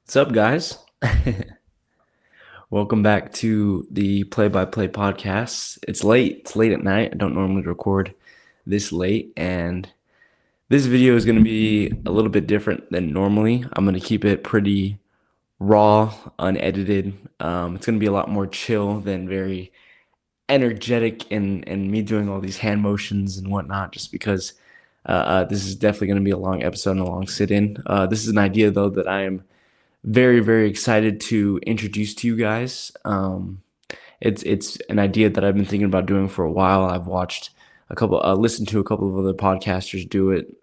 What's up, guys? Welcome back to the Play by Play podcast. It's late. It's late at night. I don't normally record this late, and this video is going to be a little bit different than normally. I'm going to keep it pretty raw, unedited. It's going to be a lot more chill than very energetic and me doing all these hand motions and whatnot, just because this is definitely going to be a long episode and a long sit-in. This is an idea, though, that I am very, very excited to introduce to you guys. It's an idea that I've been thinking about doing for a while. I've watched listened to a couple of other podcasters do it.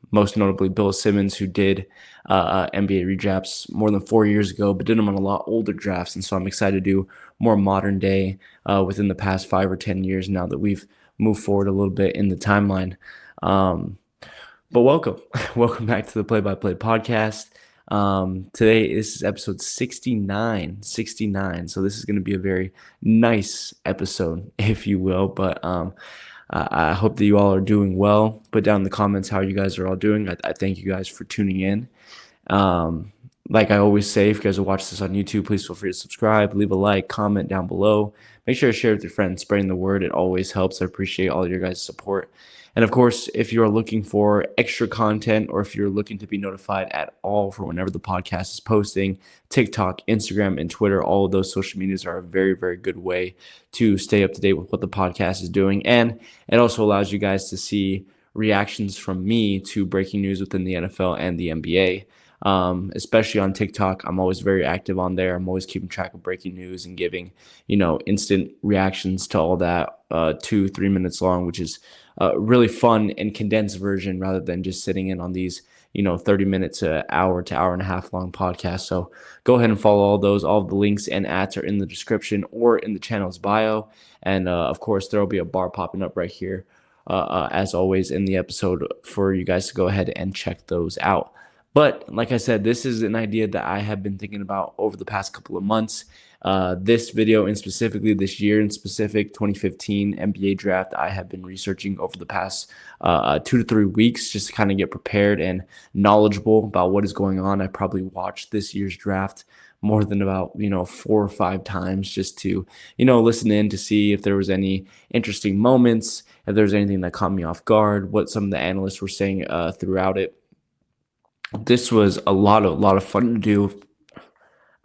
Most notably Bill Simmons, who did NBA redrafts more than 4 years ago, but did them on a lot older drafts. And so I'm excited to do more modern day within the past 5 or 10 years now that we've moved forward a little bit in the timeline. But welcome, welcome back to the Play by Play podcast. Today, this is episode 69. So this is going to be a very nice episode, if you will. But I hope that you all are doing well. Put down in the comments how you guys are all doing. I thank you guys for tuning in. Like I always say, if you guys will watch this on YouTube, please feel free to subscribe, leave a like, comment down below. Make sure to share with your friends, spreading the word. It always helps. I appreciate all of your guys' support. And of course, if you're looking for extra content or if you're looking to be notified at all for whenever the podcast is posting, TikTok, Instagram, and Twitter, all of those social medias are a very, very good way to stay up to date with what the podcast is doing. And it also allows you guys to see reactions from me to breaking news within the NFL and the NBA. Especially on TikTok, I'm always very active on there. I'm always keeping track of breaking news and giving, instant reactions to all that, 2-3 minutes long, which is really fun and condensed version rather than just sitting in on these, 30 minutes to hour and a half long podcasts. So go ahead and follow all those. All of the links and ads are in the description or in the channel's bio. And of course, there will be a bar popping up right here, as always, in the episode for you guys to go ahead and check those out. But like I said, this is an idea that I have been thinking about over the past couple of months. This video and specifically this year in specific, 2015 NBA draft, I have been researching over the past 2 to 3 weeks just to kind of get prepared and knowledgeable about what is going on. I probably watched this year's draft more than about 4 or 5 times just to listen in to see if there was any interesting moments, if there was anything that caught me off guard, what some of the analysts were saying throughout it. This was a lot of fun to do.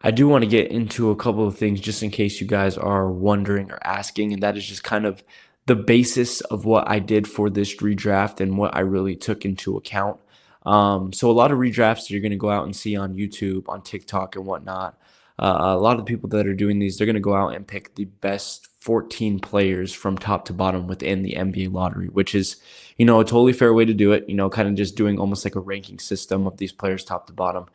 I do want to get into a couple of things just in case you guys are wondering or asking, and that is just kind of the basis of what I did for this redraft and what I really took into account. So a lot of redrafts that you're going to go out and see on YouTube, on TikTok, and whatnot. A lot of the people that are doing these, they're going to go out and pick the best 14 players from top to bottom within the NBA lottery, which is, a totally fair way to do it, kind of just doing almost like a ranking system of these players top to bottom.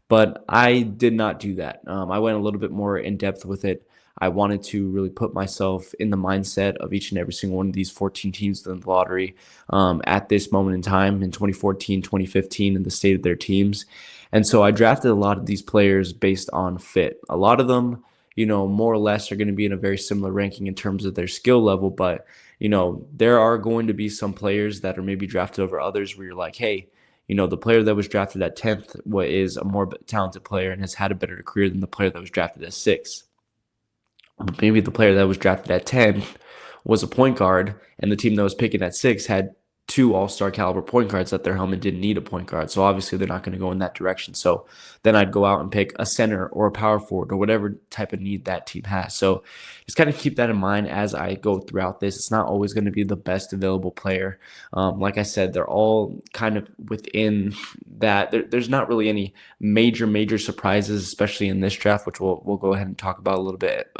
But I did not do that. I went a little bit more in depth with it. I wanted to really put myself in the mindset of each and every single one of these 14 teams in the lottery at this moment in time in 2014, 2015, and the state of their teams. And so I drafted a lot of these players based on fit. A lot of them, more or less are going to be in a very similar ranking in terms of their skill level. But, there are going to be some players that are maybe drafted over others where you're like, hey, the player that was drafted at 10th is a more talented player and has had a better career than the player that was drafted at 6th. But maybe the player that was drafted at 10 was a point guard, and the team that was picking at 6 had 2 all-star caliber point guards at their helm and didn't need a point guard. So obviously they're not going to go in that direction. So then I'd go out and pick a center or a power forward or whatever type of need that team has. So just kind of keep that in mind as I go throughout this. It's not always going to be the best available player. Like I said, they're all kind of within that. There's not really any major surprises, especially in this draft, which we'll go ahead and talk about a little bit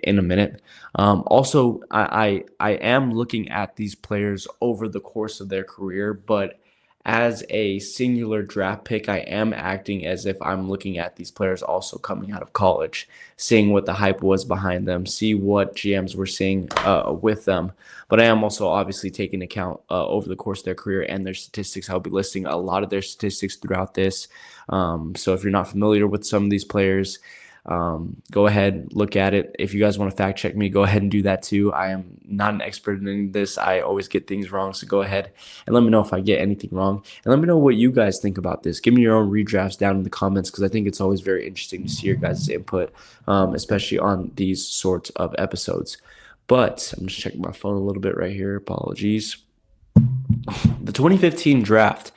in a minute. Also, I am looking at these players over the course of their career, but as a singular draft pick, I am acting as if I'm looking at these players also coming out of college, seeing what the hype was behind them, see what GMs were seeing with them. But I am also obviously taking account over the course of their career and their statistics. I'll be listing a lot of their statistics throughout this. So if you're not familiar with some of these players, Go ahead, look at it. If you guys want to fact check me, go ahead and do that too. I am not an expert in this. I always get things wrong. So go ahead and let me know if I get anything wrong. And let me know what you guys think about this. Give me your own redrafts down in the comments because I think it's always very interesting to see your guys' input, especially on these sorts of episodes. But I'm just checking my phone a little bit right here. Apologies. The 2015 draft.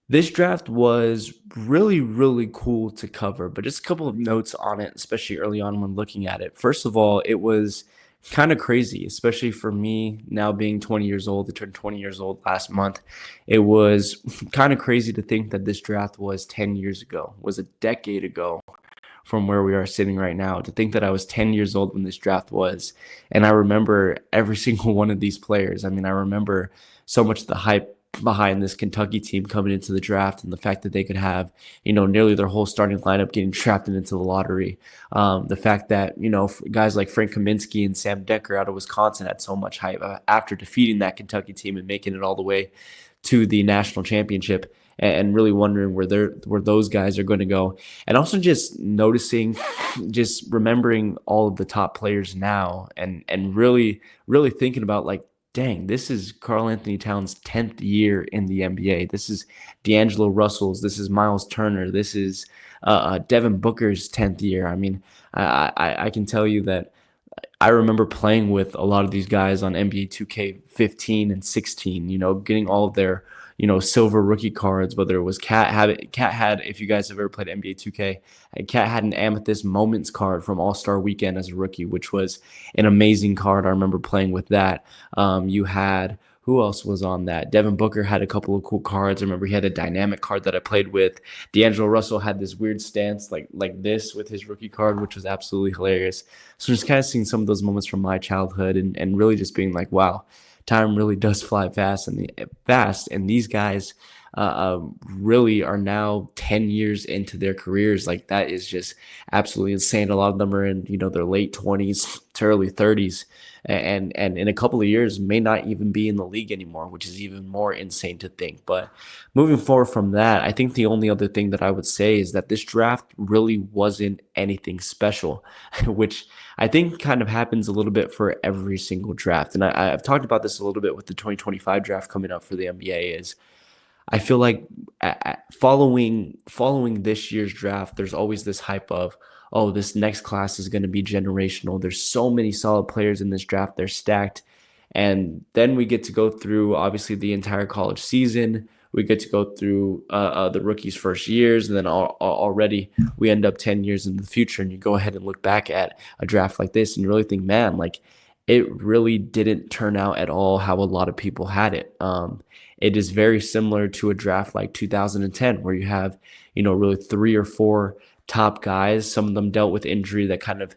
This draft was really, really cool to cover, but just a couple of notes on it, especially early on when looking at it. First of all, it was kind of crazy, especially for me now being 20 years old. I turned 20 years old last month. It was kind of crazy to think that this draft was 10 years ago, was a decade ago from where we are sitting right now. To think that I was 10 years old when this draft was, and I remember every single one of these players. I mean, I remember so much of the hype behind this Kentucky team coming into the draft and the fact that they could have, nearly their whole starting lineup getting drafted into the lottery. The fact that, guys like Frank Kaminsky and Sam Decker out of Wisconsin had so much hype after defeating that Kentucky team and making it all the way to the national championship, and really wondering where those guys are going to go. And also just noticing, just remembering all of the top players now, and really, really thinking about, like, dang, this is Karl-Anthony Towns' 10th year in the NBA. This is D'Angelo Russell's. This is Miles Turner. This is Devin Booker's 10th year. I mean, I can tell you that I remember playing with a lot of these guys on NBA 2K15 and 16, getting all of their, silver rookie cards, whether it was Cat had, if you guys have ever played NBA 2K, Cat had an Amethyst Moments card from All-Star Weekend as a rookie, which was an amazing card. I remember playing with that. You had, who else was on that? Devin Booker had a couple of cool cards. I remember he had a dynamic card that I played with. D'Angelo Russell had this weird stance like this with his rookie card, which was absolutely hilarious. So just kind of seeing some of those moments from my childhood, and really just being like, wow, time really does fly fast, and these guys really are now 10 years into their careers. Like, that is just absolutely insane. A lot of them are in, their late 20s to early 30s, and in a couple of years may not even be in the league anymore, which is even more insane to think. But moving forward from that, I think the only other thing that I would say is that this draft really wasn't anything special, which I think kind of happens a little bit for every single draft. And I've talked about this a little bit with the 2025 draft coming up for the NBA. Is I feel like following this year's draft, there's always this hype of, oh, this next class is going to be generational. There's so many solid players in this draft. They're stacked. And then we get to go through, obviously, the entire college season. We get to go through the rookies' first years, and then already we end up 10 years in the future. And you go ahead and look back at a draft like this, and you really think, man, like, it really didn't turn out at all how a lot of people had it. It is very similar to a draft like 2010, where you have, really 3 or 4 top guys. Some of them dealt with injury that kind of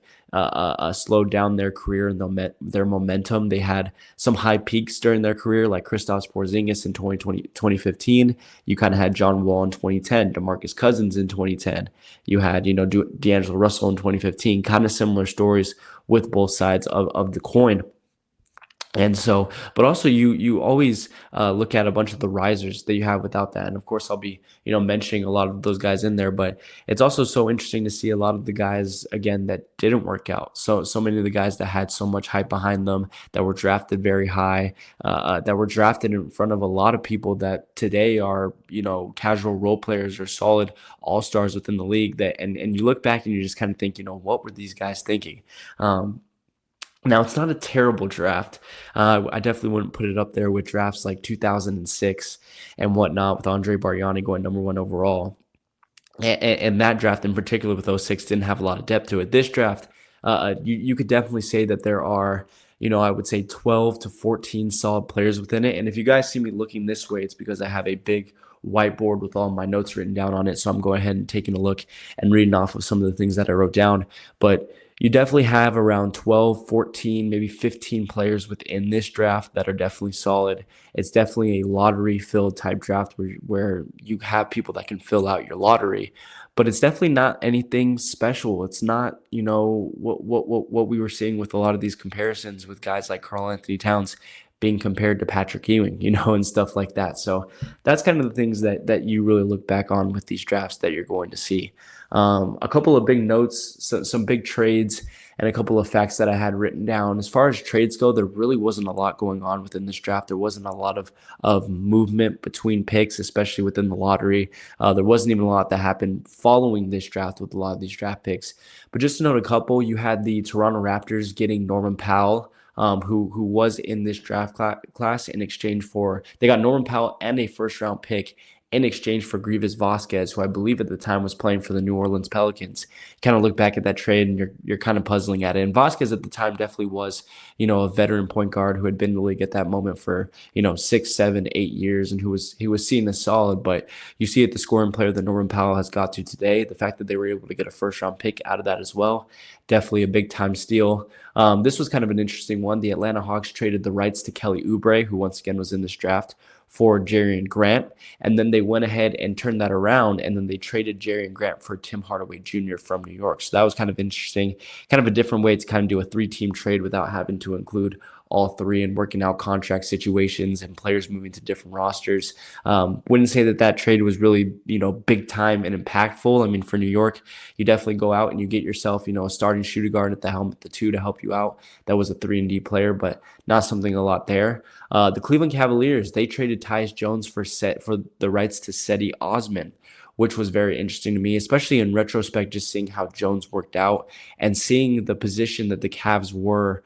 slowed down their career and their momentum. They had some high peaks during their career, like Kristaps Porzingis in 2015. You kind of had John Wall in 2010, DeMarcus Cousins in 2010. You had, D'Angelo Russell in 2015. Kind of similar stories with both sides of the coin. And so, but also you always look at a bunch of the risers that you have without that. And of course, I'll be, mentioning a lot of those guys in there, but it's also so interesting to see a lot of the guys, again, that didn't work out. So many of the guys that had so much hype behind them, that were drafted very high, that were drafted in front of a lot of people that today are, casual role players or solid all-stars within the league, that, and you look back and you just kind of think, what were these guys thinking? Now, it's not a terrible draft. I definitely wouldn't put it up there with drafts like 2006 and whatnot, with Andre Bargnani going number 1 overall. And that draft in particular with '06 didn't have a lot of depth to it. This draft, you could definitely say that there are, I would say 12 to 14 solid players within it. And if you guys see me looking this way, it's because I have a big whiteboard with all my notes written down on it. So I'm going ahead and taking a look and reading off of some of the things that I wrote down. But you definitely have around 12, 14, maybe 15 players within this draft that are definitely solid. It's definitely a lottery-filled type draft where you have people that can fill out your lottery, but it's definitely not anything special. It's not, what we were seeing with a lot of these comparisons with guys like Karl-Anthony Towns being compared to Patrick Ewing, and stuff like that. So that's kind of the things that you really look back on with these drafts that you're going to see. A couple of big notes, some big trades, and a couple of facts that I had written down. As far as trades go, there really wasn't a lot going on within this draft. There wasn't a lot of movement between picks, especially within the lottery. There wasn't even a lot that happened following this draft with a lot of these draft picks. But just to note a couple, you had the Toronto Raptors getting Norman Powell, who was in this draft class in exchange for, they got Norman Powell and a first round pick in exchange for Grievous Vasquez, who I believe at the time was playing for the New Orleans Pelicans. Kind of look back at that trade and you're kind of puzzling at it. And Vasquez at the time definitely was, a veteran point guard who had been in the league at that moment for, 6, 7, 8 years, and he was seen as solid. But you see it, the scoring player that Norman Powell has got to today, the fact that they were able to get a first round pick out of that as well, definitely a big time steal. This was kind of an interesting one. The Atlanta Hawks traded the rights to Kelly Oubre, who once again was in this draft, for Jerian Grant, and then they went ahead and turned that around, and then they traded Jerian Grant for Tim Hardaway Jr. from New York. So that was kind of interesting, kind of a different way to kind of do a 3-team trade without having to include all three and working out contract situations and players moving to different rosters. Wouldn't say that trade was really, big time and impactful. I mean, for New York, you definitely go out and you get yourself, a starting shooting guard at the helm at the 2 to help you out. That was a 3-and-D player, but not something a lot there. The Cleveland Cavaliers, they traded Tyus Jones for the rights to Cedi Osman, which was very interesting to me, especially in retrospect, just seeing how Jones worked out and seeing the position that the Cavs were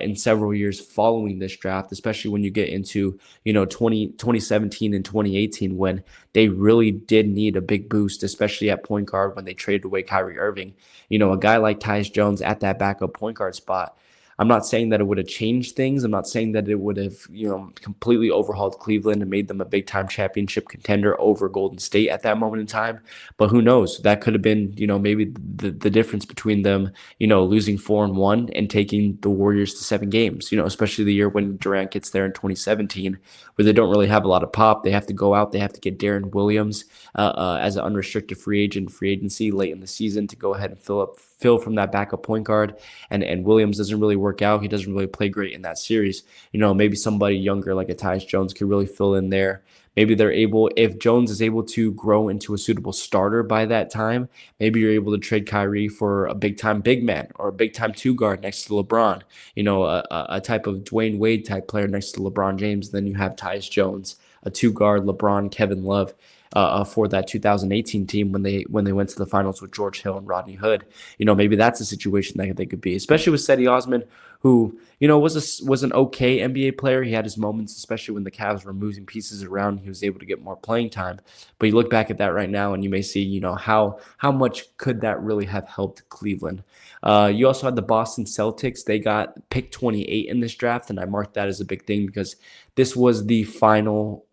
in several years following this draft, especially when you get into, 2017 and 2018, when they really did need a big boost, especially at point guard when they traded away Kyrie Irving. A guy like Tyus Jones at that backup point guard spot. I'm not saying that it would have changed things. I'm not saying that it would have, completely overhauled Cleveland and made them a big-time championship contender over Golden State at that moment in time. But who knows? That could have been, maybe the difference between them, losing 4-1 and taking the Warriors to 7 games, especially the year when Durant gets there in 2017, where they don't really have a lot of pop. They have to go out. They have to get Darren Williams as an unrestricted free agency late in the season to go ahead and fill from that backup point guard. And Williams doesn't really work out. He doesn't really play great in that series. Maybe somebody younger like a Tyus Jones could really fill in there. Maybe they're able, if Jones is able to grow into a suitable starter by that time, maybe you're able to trade Kyrie for a big-time big man or a big-time 2 guard next to LeBron, a type of Dwayne Wade type player next to LeBron James. Then you have Tyus Jones, a 2 guard, LeBron, Kevin Love. For that 2018 team when they went to the finals with George Hill and Rodney Hood. Maybe that's a situation that they could be, especially with Cedi Osman, who, was an okay NBA player. He had his moments, especially when the Cavs were moving pieces around. He was able to get more playing time. But you look back at that right now and you may see, how much could that really have helped Cleveland. You also had the Boston Celtics. They got pick 28 in this draft, and I marked that as a big thing because this was the final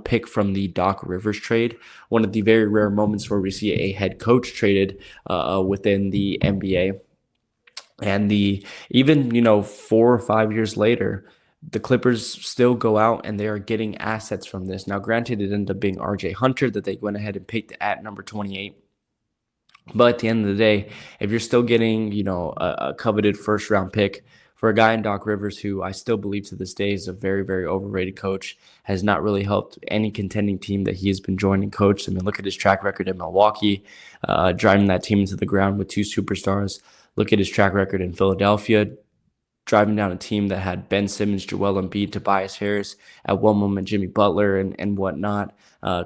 pick from the Doc Rivers trade. One of the very rare moments where we see a head coach traded within the NBA. And even 4 or 5 years later, the Clippers still go out and they are getting assets from this. Now, granted, it ended up being RJ Hunter that they went ahead and picked at number 28. But at the end of the day, if you're still getting, a coveted first round pick for a guy in Doc Rivers, who I still believe to this day is a very, very overrated coach, has not really helped any contending team that he has been joining coach. I mean, look at his track record in Milwaukee, driving that team into the ground with 2 superstars. Look at his track record in Philadelphia, driving down a team that had Ben Simmons, Joel Embiid, Tobias Harris, at one moment Jimmy Butler and whatnot.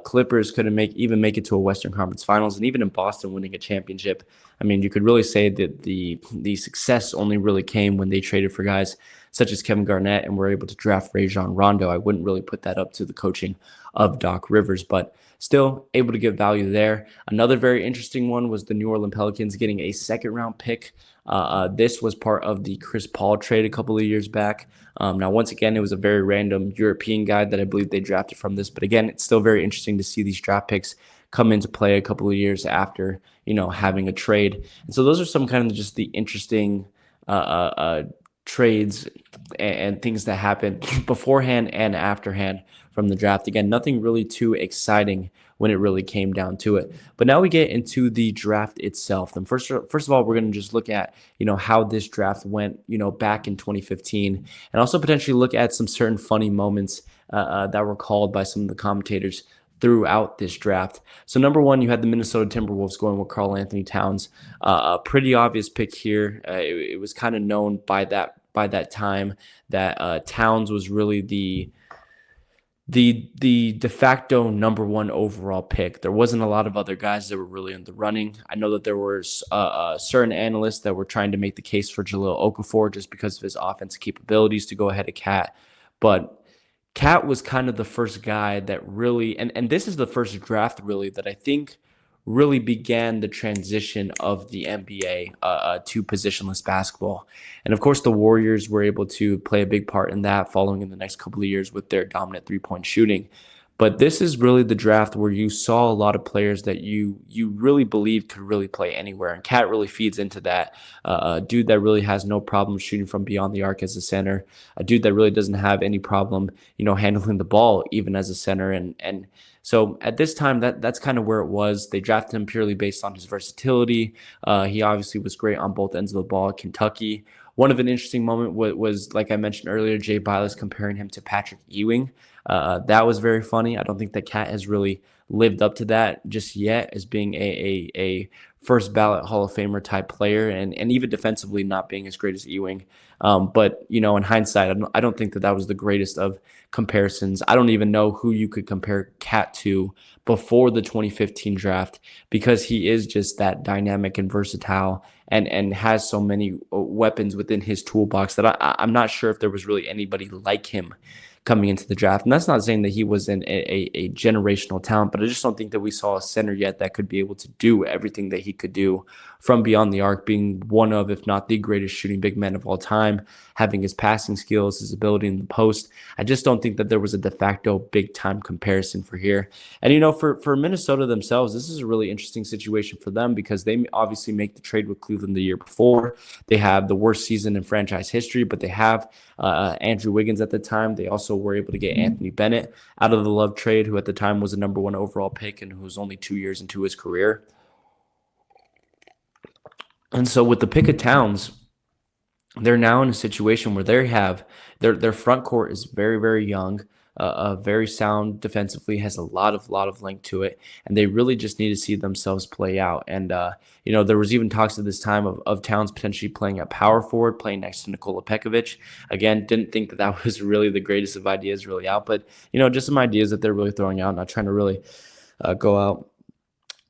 Clippers couldn't even make it to a Western Conference Finals, and even in Boston winning a championship. I mean, you could really say that the success only really came when they traded for guys such as Kevin Garnett and were able to draft Rajon Rondo. I wouldn't really put that up to the coaching of Doc Rivers, but still able to get value there. Another very interesting one was the New Orleans Pelicans getting a 2nd-round pick. This was part of the Chris Paul trade a couple of years back. Now, once again, it was a very random European guy that I believe they drafted from this. But again, it's still very interesting to see these draft picks come into play a couple of years after, having a trade. And so those are some kind of just the interesting trades and things that happened beforehand and afterhand from the draft. Again, nothing really too exciting when it really came down to it. But now we get into the draft itself. And first of all, we're going to just look at, how this draft went, back in 2015, and also potentially look at some certain funny moments that were called by some of the commentators throughout this draft. So number one, you had the Minnesota Timberwolves going with Karl-Anthony Towns. A pretty obvious pick here. It was kind of known by that time that Towns was really the de facto number one overall pick. There wasn't a lot of other guys that were really in the running. I know that there was certain analysts that were trying to make the case for Jahlil Okafor just because of his offensive capabilities to go ahead of Cat, but Cat was kind of the first guy that really, and this is the first draft really that I think really began the transition of the NBA to positionless basketball. And of course, the Warriors were able to play a big part in that following in the next couple of years with their dominant three-point shooting. But this is really the draft where you saw a lot of players that you really believed could really play anywhere. And Cat really feeds into that. A dude that really has no problem shooting from beyond the arc as a center. A dude that really doesn't have any problem, handling the ball even as a center. And so at this time, that's kind of where it was. They drafted him purely based on his versatility. He obviously was great on both ends of the ball at Kentucky. One of an interesting moment was, like I mentioned earlier, Jay Bilas comparing him to Patrick Ewing. That was very funny. I don't think that Cat has really lived up to that just yet as being a first ballot Hall of Famer type player, and even defensively not being as great as Ewing. But in hindsight, I don't think that was the greatest of comparisons. I don't even know who you could compare Cat to before the 2015 draft, because he is just that dynamic and versatile and has so many weapons within his toolbox that I'm not sure if there was really anybody like him coming into the draft. And that's not saying that he wasn't a generational talent, but I just don't think that we saw a center yet that could be able to do everything that he could do from beyond the arc, being one of, if not the greatest shooting big men of all time, having his passing skills, his ability in the post. I just don't think that there was a de facto big time comparison for here. And, for Minnesota themselves, this is a really interesting situation for them because they obviously make the trade with Cleveland the year before. They have the worst season in franchise history, but they have Andrew Wiggins at the time. They also were able to get Anthony Bennett out of the Love trade, who at the time was a number one overall pick and who was only 2 years into his career. And so with the pick of Towns, they're now in a situation where they have their front court is very, very young, very sound defensively, has a lot of length to it, and they really just need to see themselves play out. And there was even talks at this time of Towns potentially playing at power forward, playing next to Nikola Pekovic. Again, didn't think that was really the greatest of ideas really out, but just some ideas that they're really throwing out. Not trying to really go out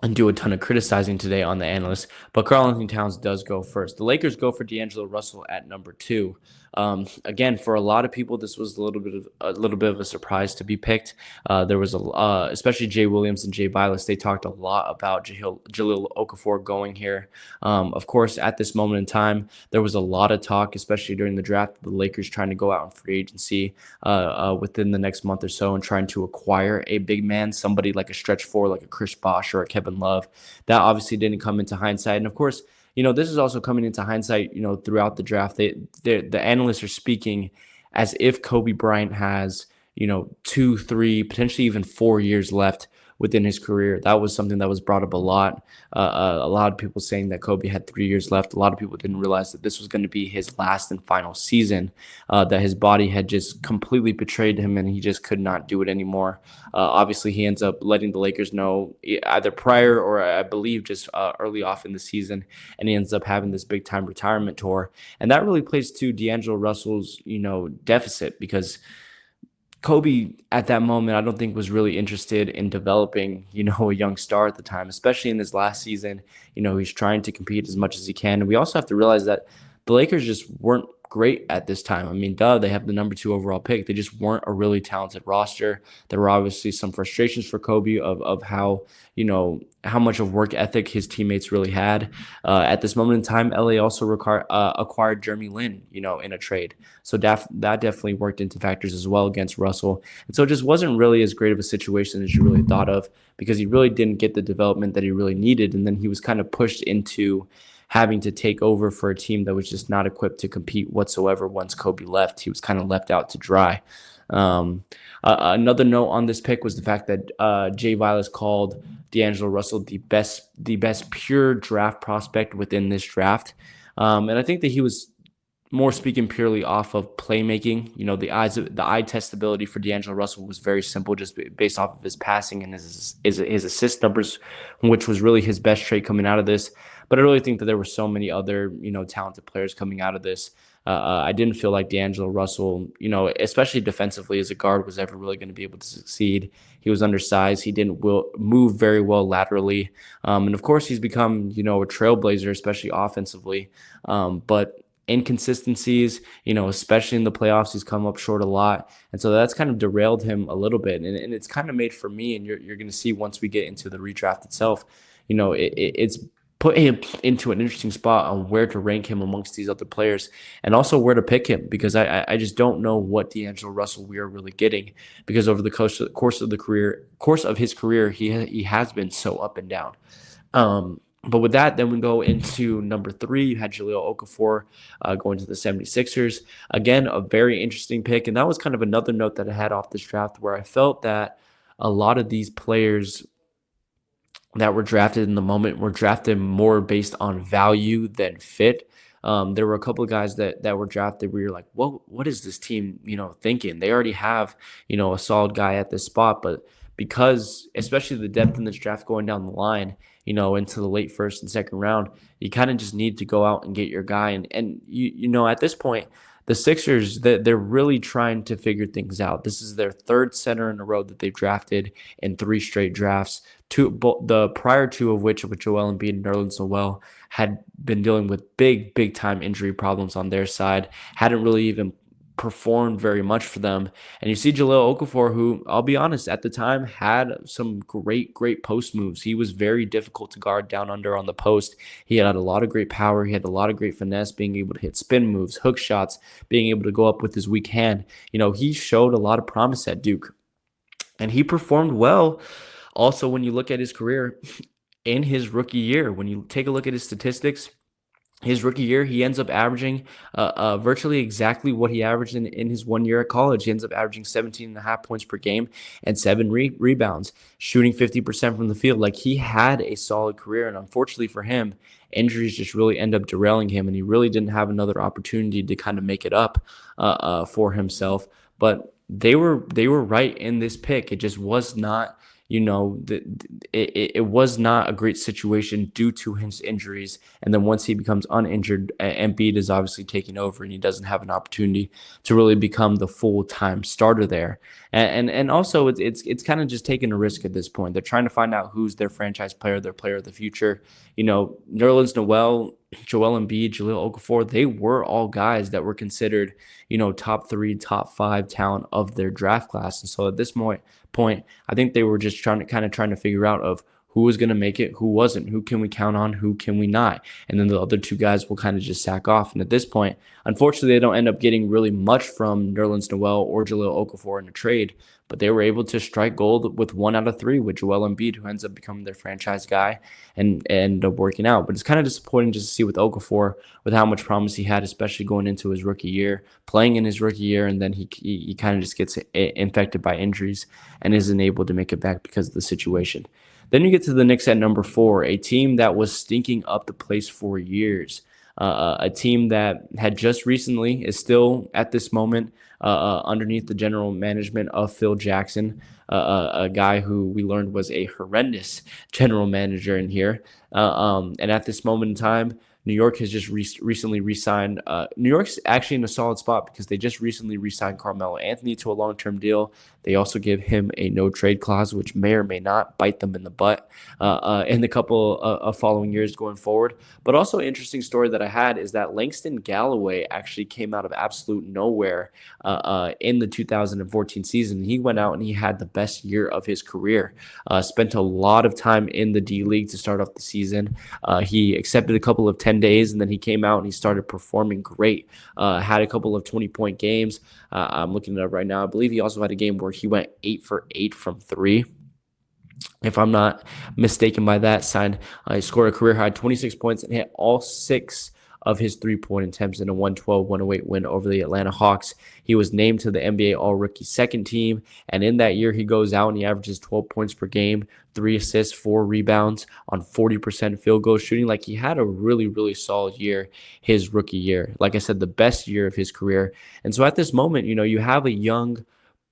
and do a ton of criticizing today on the analysts, but Karl-Anthony Towns does go first. The Lakers go for D'Angelo Russell at number 2. Again, for a lot of people, this was a little bit of a surprise to be picked. There was especially Jay Williams and Jay Bilas. They talked a lot about Jahlil Okafor going here. Of course, at this moment in time, there was a lot of talk, especially during the draft, the Lakers trying to go out in free agency within the next month or so and trying to acquire a big man, somebody like a stretch four, like a Chris Bosh or a Kevin Love. That obviously didn't come into hindsight, and of course, this is also coming into hindsight, throughout the draft. The analysts are speaking as if Kobe Bryant has, 2, 3, potentially even 4 years left within his career. That was something that was brought up a lot. A lot of people saying that Kobe had 3 years left. A lot of people didn't realize that this was going to be his last and final season, that his body had just completely betrayed him and he just could not do it anymore. Obviously, he ends up letting the Lakers know either prior or I believe just early off in the season, and he ends up having this big-time retirement tour. And that really plays to D'Angelo Russell's, deficit, because Kobe at that moment, I don't think was really interested in developing, a young star at the time, especially in his last season. He's trying to compete as much as he can. And we also have to realize that the Lakers just weren't great at this time. I mean, they have the number 2 overall pick. They just weren't a really talented roster. There were obviously some frustrations for Kobe of how, how much of work ethic his teammates really had. At this moment in time, LA also acquired Jeremy Lin, in a trade. So that definitely worked into factors as well against Russell. And so it just wasn't really as great of a situation as you really thought of, because he really didn't get the development that he really needed. And then he was kind of pushed into having to take over for a team that was just not equipped to compete whatsoever once Kobe left. He was kind of left out to dry. Um, Another note on this pick was the fact that Jay Vilas called D'Angelo Russell the best pure draft prospect within this draft, and I think that he was more speaking purely off of playmaking. The eye test ability for D'Angelo Russell was very simple, just based off of his passing and his assist numbers, which was really his best trait coming out of this. But I really think that there were so many other talented players coming out of this. I didn't feel like D'Angelo Russell, especially defensively as a guard, was ever really going to be able to succeed. He was undersized. He didn't move very well laterally, and of course he's become a trailblazer, especially offensively. But inconsistencies, especially in the playoffs, he's come up short a lot. And so that's kind of derailed him a little bit. And it's kind of made for me, and you're going to see once we get into the redraft itself, it's put him into an interesting spot on where to rank him amongst these other players and also where to pick him, because I just don't know what D'Angelo Russell we are really getting, because over the course of his career, he has been so up and down. But with that, then we go into number 3. You had Jahlil Okafor going to the 76ers. Again, a very interesting pick. And that was kind of another note that I had off this draft, where I felt that a lot of these players that were drafted in the moment were drafted more based on value than fit. There were a couple of guys that were drafted where you're like, well, what is this team, thinking? They already have, a solid guy at this spot, but because especially the depth in this draft going down the line, into the late first and second round, you kind of just need to go out and get your guy. And at this point, the Sixers, they're really trying to figure things out. This is their third center in a row that they've drafted in 3 straight drafts. The prior 2 of which, with Joel Embiid and Nerlens Noel, had been dealing with big time injury problems on their side. Hadn't really even performed very much for them. And you see Jahlil Okafor, who, I'll be honest, at the time had some great post moves. He was very difficult to guard down under on the post. He had a lot of great power. He had a lot of great finesse, being able to hit spin moves, hook shots, being able to go up with his weak hand. He showed a lot of promise at Duke, and he performed well. Also, when you look at his career in his rookie year, when you take a look at his statistics, his rookie year, he ends up averaging virtually exactly what he averaged in his 1 year at college. He ends up averaging 17.5 points per game and 7 rebounds, shooting 50% from the field. Like, he had a solid career, and unfortunately for him, injuries just really end up derailing him, and he really didn't have another opportunity to kind of make it up for himself. But they were right in this pick. It just was not, it was not a great situation due to his injuries. And then once he becomes uninjured, Embiid is obviously taking over, and he doesn't have an opportunity to really become the full-time starter there. And also it's kind of just taking a risk at this point. They're trying to find out who's their franchise player, their player of the future. Nerlens Noel, Joel Embiid, Jahlil Okafor, they were all guys that were considered, top 3, top 5 talent of their draft class. And so at this point, I think they were just trying to figure out of who was going to make it, who wasn't, who can we count on, who can we not. And then the other 2 guys will kind of just sack off. And at this point, unfortunately, they don't end up getting really much from Nerlens Noel or Jahlil Okafor in a trade, but they were able to strike gold with 1 out of 3 with Joel Embiid, who ends up becoming their franchise guy and end up working out. But it's kind of disappointing just to see with Okafor, with how much promise he had, especially going into his rookie year, playing in his rookie year, and then he kind of just gets infected by injuries and isn't able to make it back because of the situation. Then you get to the Knicks at number 4, a team that was stinking up the place for years. A team that had just recently, is still at this moment underneath the general management of Phil Jackson, a guy who we learned was a horrendous general manager in here. And at this moment in time, New York has just recently re-signed. New York's actually in a solid spot because they just recently re-signed Carmelo Anthony to a long-term deal. They also give him a no-trade clause, which may or may not bite them in the butt in the couple of following years going forward. But also, an interesting story that I had is that Langston Galloway actually came out of absolute nowhere in the 2014 season. He went out and he had the best year of his career. Spent a lot of time in the D League to start off the season. He accepted a couple of 10 days, and then he came out and he started performing great. Had a couple of 20-point games. I'm looking it up right now. I believe he also had a game where he went 8 for 8 from 3. if I'm not mistaken by that side. He scored a career high 26 points and hit all 6 of his 3-point attempts in a 112-108 win over the Atlanta Hawks. He was named to the NBA All-Rookie second team, and in that year, he goes out and he averages 12 points per game, 3 assists, 4 rebounds on 40% field goal shooting. Like, he had a really, really solid year his rookie year. Like I said, the best year of his career. And so at this moment, you have a young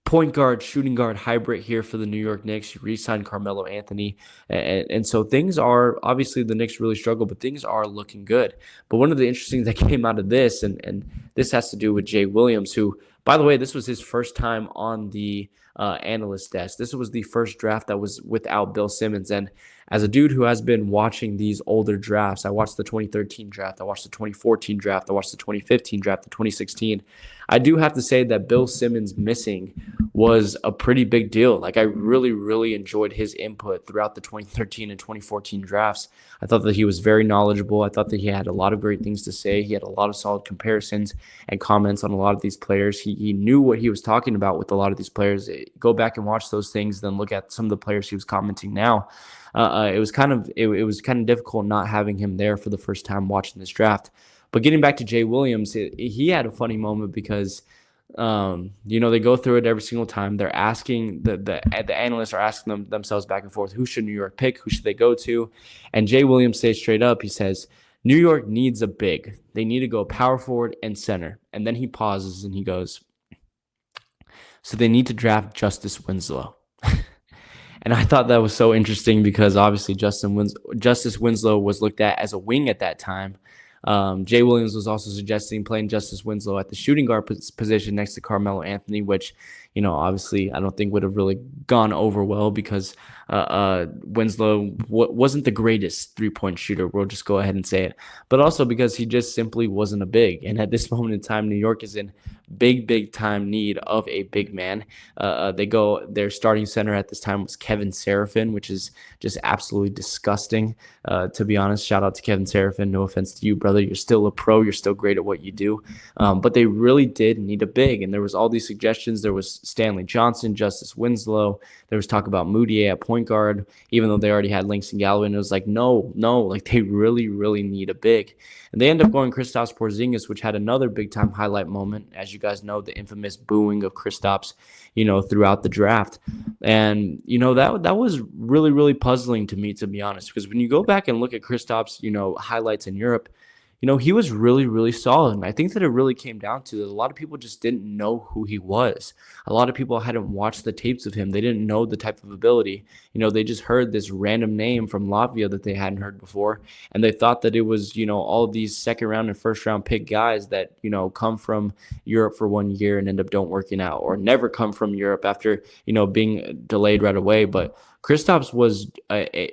point guard, shooting guard hybrid here for the New York Knicks. You re-signed Carmelo Anthony. And so things are, obviously the Knicks really struggle, but things are looking good. But one of the interesting things that came out of this, and this has to do with Jay Williams, who, by the way, this was his first time on the analyst desk. This was the first draft that was without Bill Simmons. And as a dude who has been watching these older drafts, I watched the 2013 draft, I watched the 2014 draft, I watched the 2015 draft, the 2016. I do have to say that Bill Simmons missing was a pretty big deal. Like, I really, really enjoyed his input throughout the 2013 and 2014 drafts. I thought that he was very knowledgeable. I thought that he had a lot of great things to say. He had a lot of solid comparisons and comments on a lot of these players. He knew what he was talking about with a lot of these players. Go back and watch those things, then look at some of the players he was commenting now. It was kind of difficult not having him there for the first time watching this draft. But getting back to Jay Williams, he had a funny moment because, they go through it every single time. They're asking, the analysts are asking themselves back and forth, who should New York pick? Who should they go to? And Jay Williams says straight up, he says, New York needs a big. They need to go power forward and center. And then he pauses and he goes, so they need to draft Justice Winslow. And I thought that was so interesting because obviously Justice Winslow was looked at as a wing at that time. Jay Williams was also suggesting playing Justice Winslow at the shooting guard position next to Carmelo Anthony, which, obviously I don't think would have really gone over well because Winslow wasn't the greatest three-point shooter. We'll just go ahead and say it. But also because he just simply wasn't a big. And at this moment in time, New York is in big time need of a big man. Their starting center at this time was Kevin Seraphin, which is just absolutely disgusting, to be honest. Shout out to Kevin Seraphin. No offense to you, brother. You're still a pro. You're still great at what you do. But they really did need a big. And there was all these suggestions. There was Stanley Johnson, Justice Winslow. There was talk about Moutier at point guard, even though they already had Langston Galloway. And it was like, no, like they really need a big. And they end up going Kristaps Porzingis, which had another big-time highlight moment. As you guys know, the infamous booing of Kristaps, throughout the draft. And, that was really puzzling to me, to be honest, because when you go back and look at Kristaps, highlights in Europe, he was really solid. And I think that it really came down to that a lot of people just didn't know who he was. A lot of people hadn't watched the tapes of him. They didn't know the type of ability. They just heard this random name from Latvia that they hadn't heard before. And they thought that it was, all these second round and first round pick guys that, come from Europe for 1 year and end up don't working out, or never come from Europe after, being delayed right away. But Kristaps was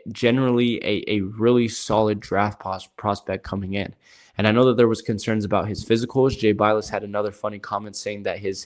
generally a really solid draft prospect coming in. And I know that there was concerns about his physicals. Jay Bilas had another funny comment saying that his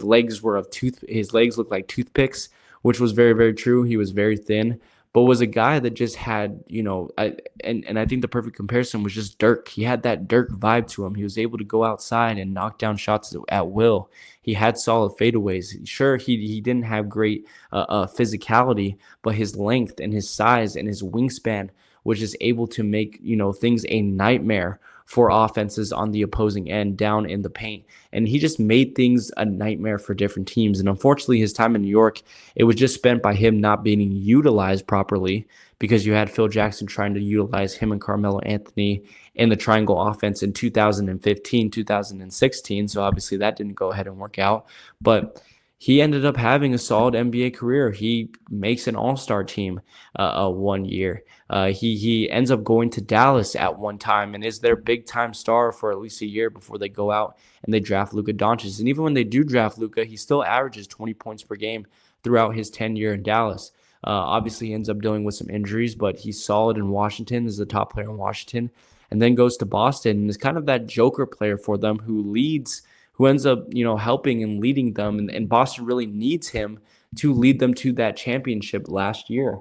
legs looked like toothpicks, which was very true. He was very thin, but was a guy that just had, and I think the perfect comparison was just Dirk. He had that Dirk vibe to him. He was able to go outside and knock down shots at will. He had solid fadeaways. Sure, he didn't have great physicality, but his length and his size and his wingspan was just able to make, things a nightmare for offenses on the opposing end down in the paint. And he just made things a nightmare for different teams. And unfortunately, his time in New York, it was just spent by him not being utilized properly because you had Phil Jackson trying to utilize him and Carmelo Anthony in the triangle offense in 2015, 2016. So obviously that didn't go ahead and work out. But he ended up having a solid NBA career. He makes an all-star team 1 year. He ends up going to Dallas at one time and is their big-time star for at least a year before they go out and they draft Luka Doncic. And even when they do draft Luka, he still averages 20 points per game throughout his tenure in Dallas. Obviously, he ends up dealing with some injuries, but he's solid in Washington, is the top player in Washington, and then goes to Boston and is kind of that joker player for them who ends up, helping and leading them. And Boston really needs him to lead them to that championship last year.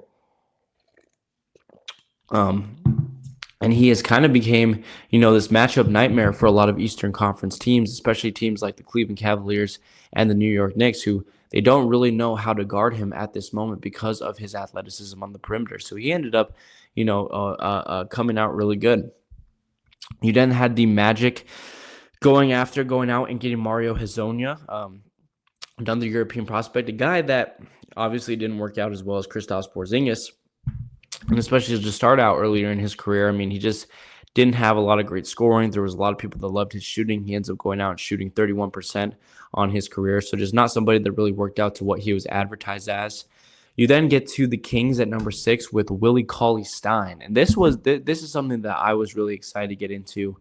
And he has kind of became, this matchup nightmare for a lot of Eastern Conference teams, especially teams like the Cleveland Cavaliers and the New York Knicks, who they don't really know how to guard him at this moment because of his athleticism on the perimeter. So he ended up, coming out really good. You then had the Magic going out and getting Mario Hezonja, another European prospect, a guy that obviously didn't work out as well as Kristaps Porzingis. And especially to start out earlier in his career, I mean, he just didn't have a lot of great scoring. There was a lot of people that loved his shooting. He ends up going out and shooting 31% on his career. So just not somebody that really worked out to what he was advertised as. You then get to the Kings at number 6 with Willie Cauley-Stein. And this is something that I was really excited to get into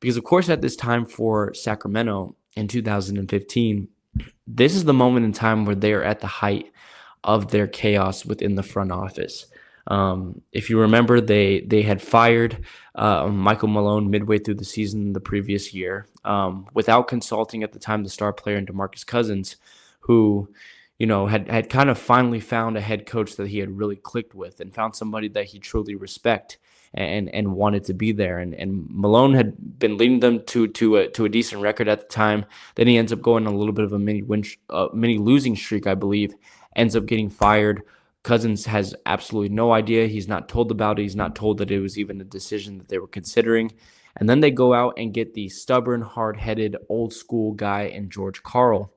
because, of course, at this time for Sacramento in 2015, this is the moment in time where they are at the height of their chaos within the front office. If you remember, they had fired Michael Malone midway through the season the previous year without consulting at the time the star player in DeMarcus Cousins, who had kind of finally found a head coach that he had really clicked with and found somebody that he truly respect and wanted to be there. And Malone had been leading them to a decent record at the time. Then he ends up going on a little bit of a mini losing streak, I believe. Ends up getting fired. Cousins has absolutely no idea. He's not told about it. He's not told that it was even a decision that they were considering. And then they go out and get the stubborn, hard-headed, old-school guy in George Karl,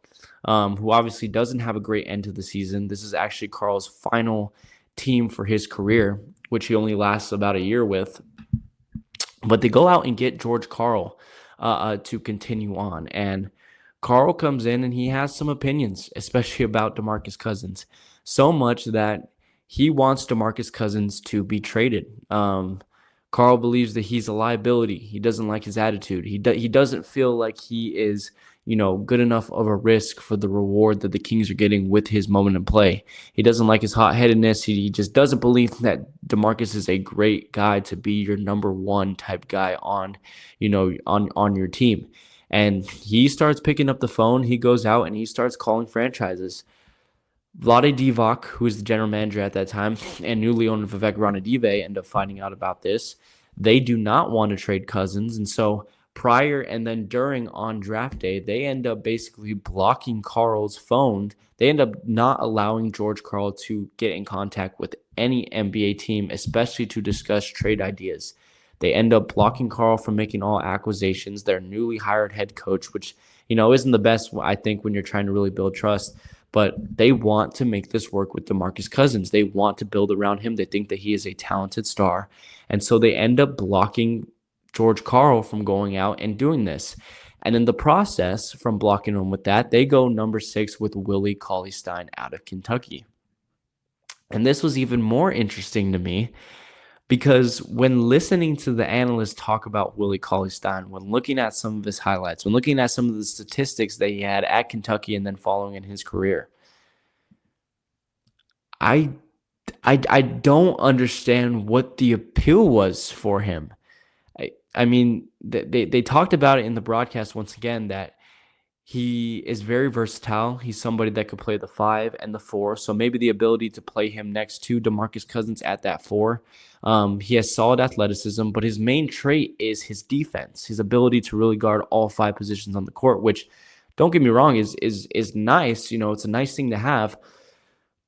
who obviously doesn't have a great end to the season. This is actually Karl's final team for his career, which he only lasts about a year with. But they go out and get George Karl to continue on. And Karl comes in and he has some opinions, especially about DeMarcus Cousins. So much that he wants DeMarcus Cousins to be traded. Karl believes that he's a liability. He doesn't like his attitude. He doesn't feel like he is, good enough of a risk for the reward that the Kings are getting with his moment in play. He doesn't like his hot-headedness. He just doesn't believe that DeMarcus is a great guy to be your number one type guy on your team. And he starts picking up the phone. He goes out and he starts calling franchises. Vlade Divac, who is the general manager at that time, and newly owned Vivek Ranadive end up finding out about this. They do not want to trade Cousins, and so prior and then during on draft day, they end up basically blocking Karl's phone. They end up not allowing George Karl to get in contact with any NBA team, especially to discuss trade ideas. They end up blocking Karl from making all acquisitions. Their newly hired head coach, which isn't the best, I think, when you're trying to really build trust. But they want to make this work with DeMarcus Cousins. They want to build around him. They think that he is a talented star. And so they end up blocking George Karl from going out and doing this. And in the process, from blocking him with that, they go number 6 with Willie Cauley-Stein out of Kentucky. And this was even more interesting to me because when listening to the analysts talk about Willie Cauley-Stein, when looking at some of his highlights, when looking at some of the statistics that he had at Kentucky and then following in his career, I don't understand what the appeal was for him. I mean, they talked about it in the broadcast once again that he is very versatile. He's somebody that could play the 5 and the 4. So maybe the ability to play him next to DeMarcus Cousins at that 4. He has solid athleticism, but his main trait is his defense, his ability to really guard all 5 positions on the court, which, don't get me wrong, is nice. It's a nice thing to have.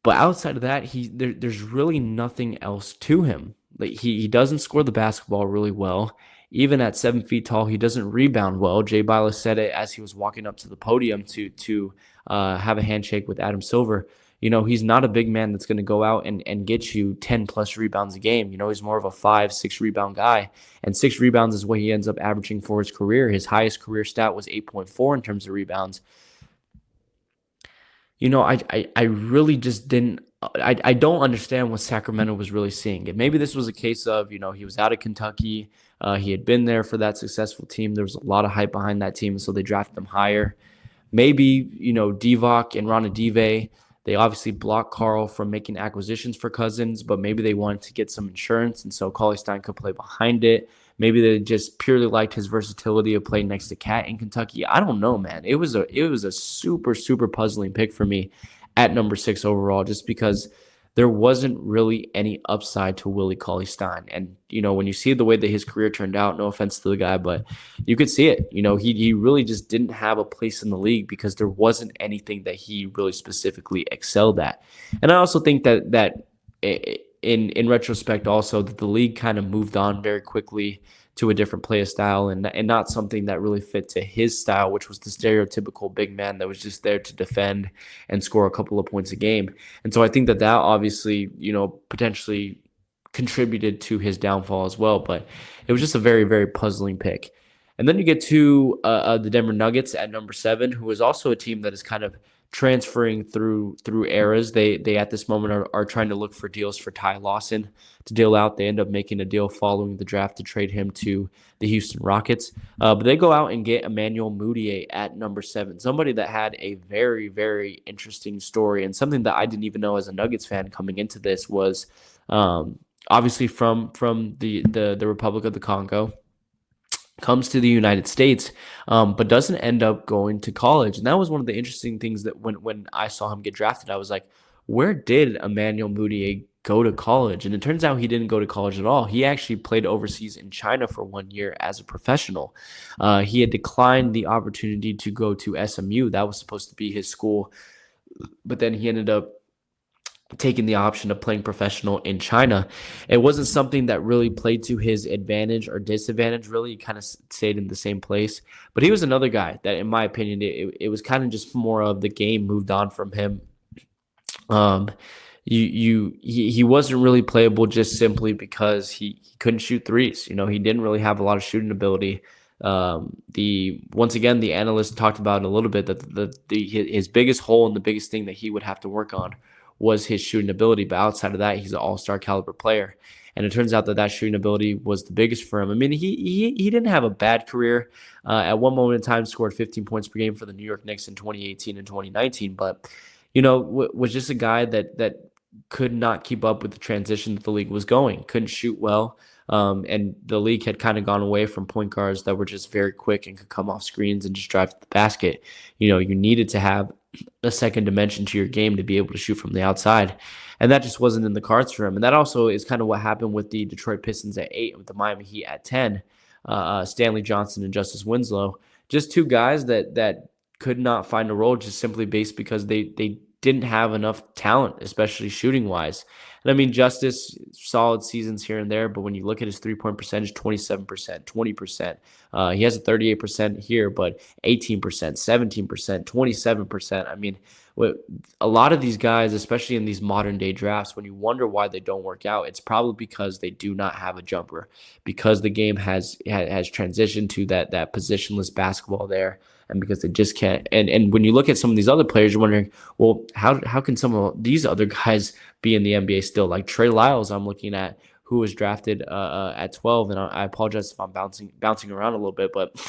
But outside of that, there's really nothing else to him. Like he doesn't score the basketball really well. Even at 7 feet tall, he doesn't rebound well. Jay Bilas said it as he was walking up to the podium to have a handshake with Adam Silver. He's not a big man that's going to go out and get you 10-plus rebounds a game. He's more of a 5-6 rebound guy. And 6 rebounds is what he ends up averaging for his career. His highest career stat was 8.4 in terms of rebounds. I really just didn't. I don't understand what Sacramento was really seeing. And maybe this was a case of, he was out of Kentucky. He had been there for that successful team. There was a lot of hype behind that team, so they drafted him higher. Maybe, Divac and Ranadive, they obviously blocked Karl from making acquisitions for Cousins, but maybe they wanted to get some insurance, and so Cauley-Stein could play behind it. Maybe they just purely liked his versatility of playing next to Cat in Kentucky. I don't know, man. It was a super, super puzzling pick for me at number 6 overall, just because there wasn't really any upside to Willie Cauley-Stein. And, when you see the way that his career turned out, no offense to the guy, but you could see it. He really just didn't have a place in the league because there wasn't anything that he really specifically excelled at. And I also think that in retrospect also that the league kind of moved on very quickly to a different play style and not something that really fit to his style, which was the stereotypical big man that was just there to defend and score a couple of points a game. And so I think that obviously, potentially contributed to his downfall as well. But it was just a very, very puzzling pick. And then you get to the Denver Nuggets at number 7, who is also a team that is kind of transferring through eras. They at this moment are trying to look for deals for Ty Lawson to deal out. They end up making a deal following the draft to trade him to the Houston Rockets. But they go out and get Emmanuel Mudiay at number 7, somebody that had a very, very interesting story, and something that I didn't even know as a Nuggets fan coming into this was obviously from the Republic of the Congo. Comes to the United States, but doesn't end up going to college. And that was one of the interesting things that when I saw him get drafted, I was like, where did Emmanuel Mudiay go to college? And it turns out he didn't go to college at all. He actually played overseas in China for 1 year as a professional. He had declined the opportunity to go to SMU. That was supposed to be his school. But then he ended up taking the option of playing professional in China. It wasn't something that really played to his advantage or disadvantage, really. He kind of stayed in the same place. But he was another guy that, in my opinion, it was kind of just more of the game moved on from him. He wasn't really playable just simply because he couldn't shoot threes. He didn't really have a lot of shooting ability. Once again, the analyst talked about a little bit that his biggest hole and the biggest thing that he would have to work on was his shooting ability. But outside of that, he's an all-star caliber player. And it turns out that shooting ability was the biggest for him. I mean, he didn't have a bad career. At one moment in time, scored 15 points per game for the New York Knicks in 2018 and 2019. But, was just a guy that could not keep up with the transition that the league was going. Couldn't shoot well. And the league had kind of gone away from point guards that were just very quick and could come off screens and just drive to the basket. You needed to have a second dimension to your game to be able to shoot from the outside. And that just wasn't in the cards for him. And that also is kind of what happened with the Detroit Pistons at 8, with the Miami Heat at 10, Stanley Johnson and Justice Winslow. Just two guys that could not find a role just simply based because they didn't have enough talent, especially shooting-wise. And I mean, Justice, solid seasons here and there, but when you look at his three-point percentage, 27%, 20%. He has a 38% here, but 18%, 17%, 27%. I mean, a lot of these guys, especially in these modern-day drafts, when you wonder why they don't work out, it's probably because they do not have a jumper, because the game has transitioned to that positionless basketball there. And because they just can't. And when you look at some of these other players, you're wondering, well, how can some of these other guys be in the NBA still? Like Trey Lyles, I'm looking at, who was drafted at 12. And I apologize if I'm bouncing around a little bit, but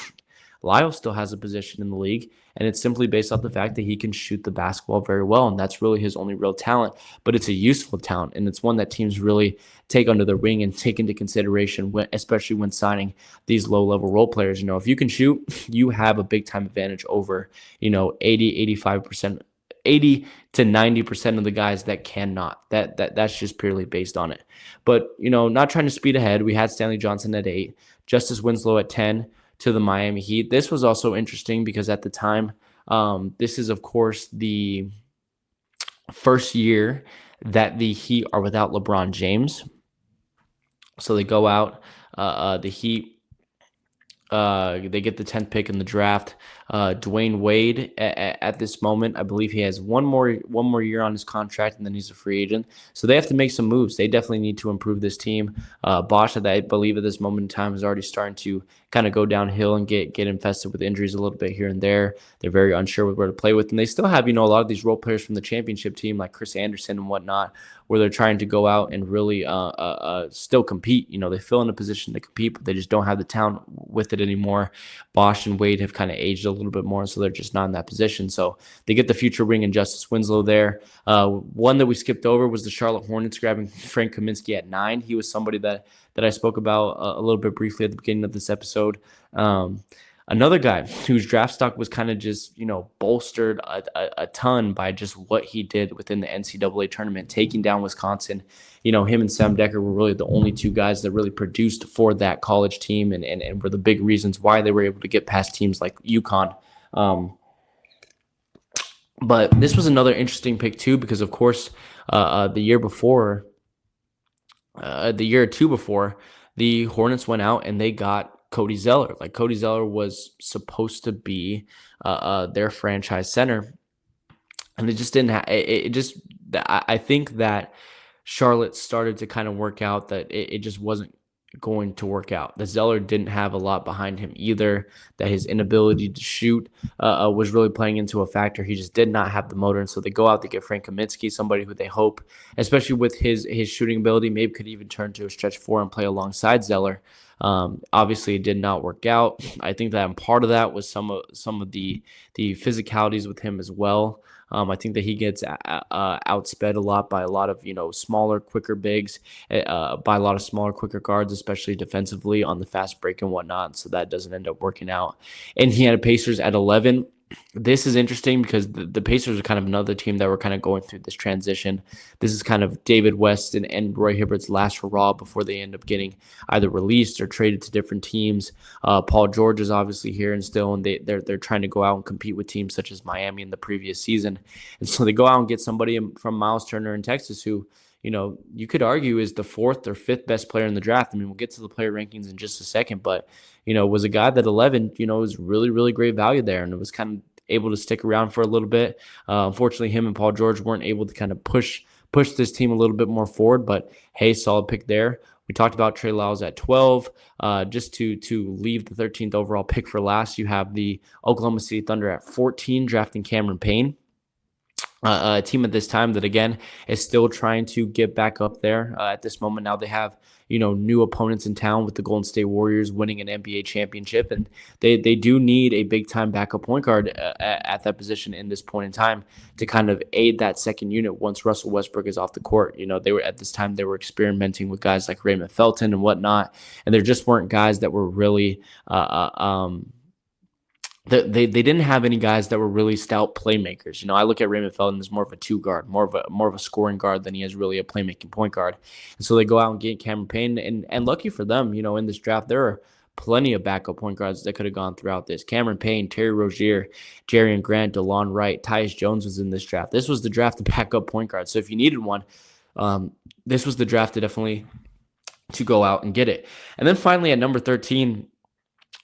Lyles still has a position in the league. And it's simply based off the fact that he can shoot the basketball very well. And that's really his only real talent. But it's a useful talent. And it's one that teams really take under their wing and take into consideration, especially when signing these low-level role players. If you can shoot, you have a big-time advantage over, 85%, 80 to 90% of the guys that cannot. That's just purely based on it. But, not trying to speed ahead, we had Stanley Johnson at 8, Justice Winslow at 10, to the Miami Heat. This was also interesting because at the time, this is, of course, the first year that the Heat are without LeBron James. So they go out, the Heat, they get the 10th pick in the draft. Dwayne Wade at this moment, I believe he has one more year on his contract, and then he's a free agent. So they have to make some moves. They definitely need to improve this team. Bosch, that I believe at this moment in time, is already starting to kind of go downhill and get infested with injuries a little bit here and there. They're very unsure with where to play with, and they still have a lot of these role players from the championship team like Chris Anderson and whatnot, where they're trying to go out and really still compete. They feel in a position to compete, but they just don't have the talent with it anymore. Bosch and Wade have kind of aged a little bit more, so they're just not in that position. So they get the future ring and Justice Winslow there. One that we skipped over was the Charlotte Hornets grabbing Frank Kaminsky at 9. He was somebody that I spoke about a little bit briefly at the beginning of this episode. Another guy whose draft stock was kind of just, bolstered a ton by just what he did within the NCAA tournament, taking down Wisconsin. Him and Sam Decker were really the only two guys that really produced for that college team and were the big reasons why they were able to get past teams like UConn. But this was another interesting pick too, because of course, the year or two before, the Hornets went out and they got Cody Zeller. Like, Cody Zeller was supposed to be their franchise center, and it just didn't have it. I think that Charlotte started to kind of work out that it just wasn't going to work out. The Zeller didn't have a lot behind him either, that his inability to shoot was really playing into a factor. He just did not have the motor. And so they go out to get Frank Kaminsky, somebody who they hope, especially with his shooting ability, maybe could even turn to a stretch four and play alongside Zeller. Obviously it did not work out. I think that part of that was some of the physicalities with him as well. I think that he gets outsped a lot by a lot of, smaller, quicker bigs, by a lot of smaller, quicker guards, especially defensively on the fast break and whatnot. So that doesn't end up working out. And he had a Pacers at 11. This is interesting because the Pacers are kind of another team that were kind of going through this transition. This is kind of David West and Roy Hibbert's last hurrah before they end up getting either released or traded to different teams. Paul George is obviously here and still, and they're trying to go out and compete with teams such as Miami in the previous season. And so they go out and get somebody from Miles Turner in Texas who, you could argue is the fourth or fifth best player in the draft. I mean, we'll get to the player rankings in just a second, but, was a guy that 11, was really, really great value there. And it was kind of able to stick around for a little bit. Unfortunately, him and Paul George weren't able to kind of push this team a little bit more forward, but hey, solid pick there. We talked about Trey Lyles at 12. Just to leave the 13th overall pick for last, you have the Oklahoma City Thunder at 14, drafting Cameron Payne. A team at this time that, again, is still trying to get back up there at this moment. Now they have, new opponents in town with the Golden State Warriors winning an NBA championship, and they do need a big-time backup point guard at that position in this point in time to kind of aid that second unit once Russell Westbrook is off the court. They were, at this time, they were experimenting with guys like Raymond Felton and whatnot, and there just weren't guys that were really They didn't have any guys that were really stout playmakers. I look at Raymond Felton as more of a two guard, more of a scoring guard than he is really a playmaking point guard. And so they go out and get Cameron Payne, and lucky for them, in this draft there are plenty of backup point guards that could have gone throughout this. Cameron Payne, Terry Rozier, Jerian Grant, DeLon Wright, Tyus Jones was in this draft. This was the draft to backup point guard. So if you needed one, this was the draft to go out and get it. And then finally at number 13.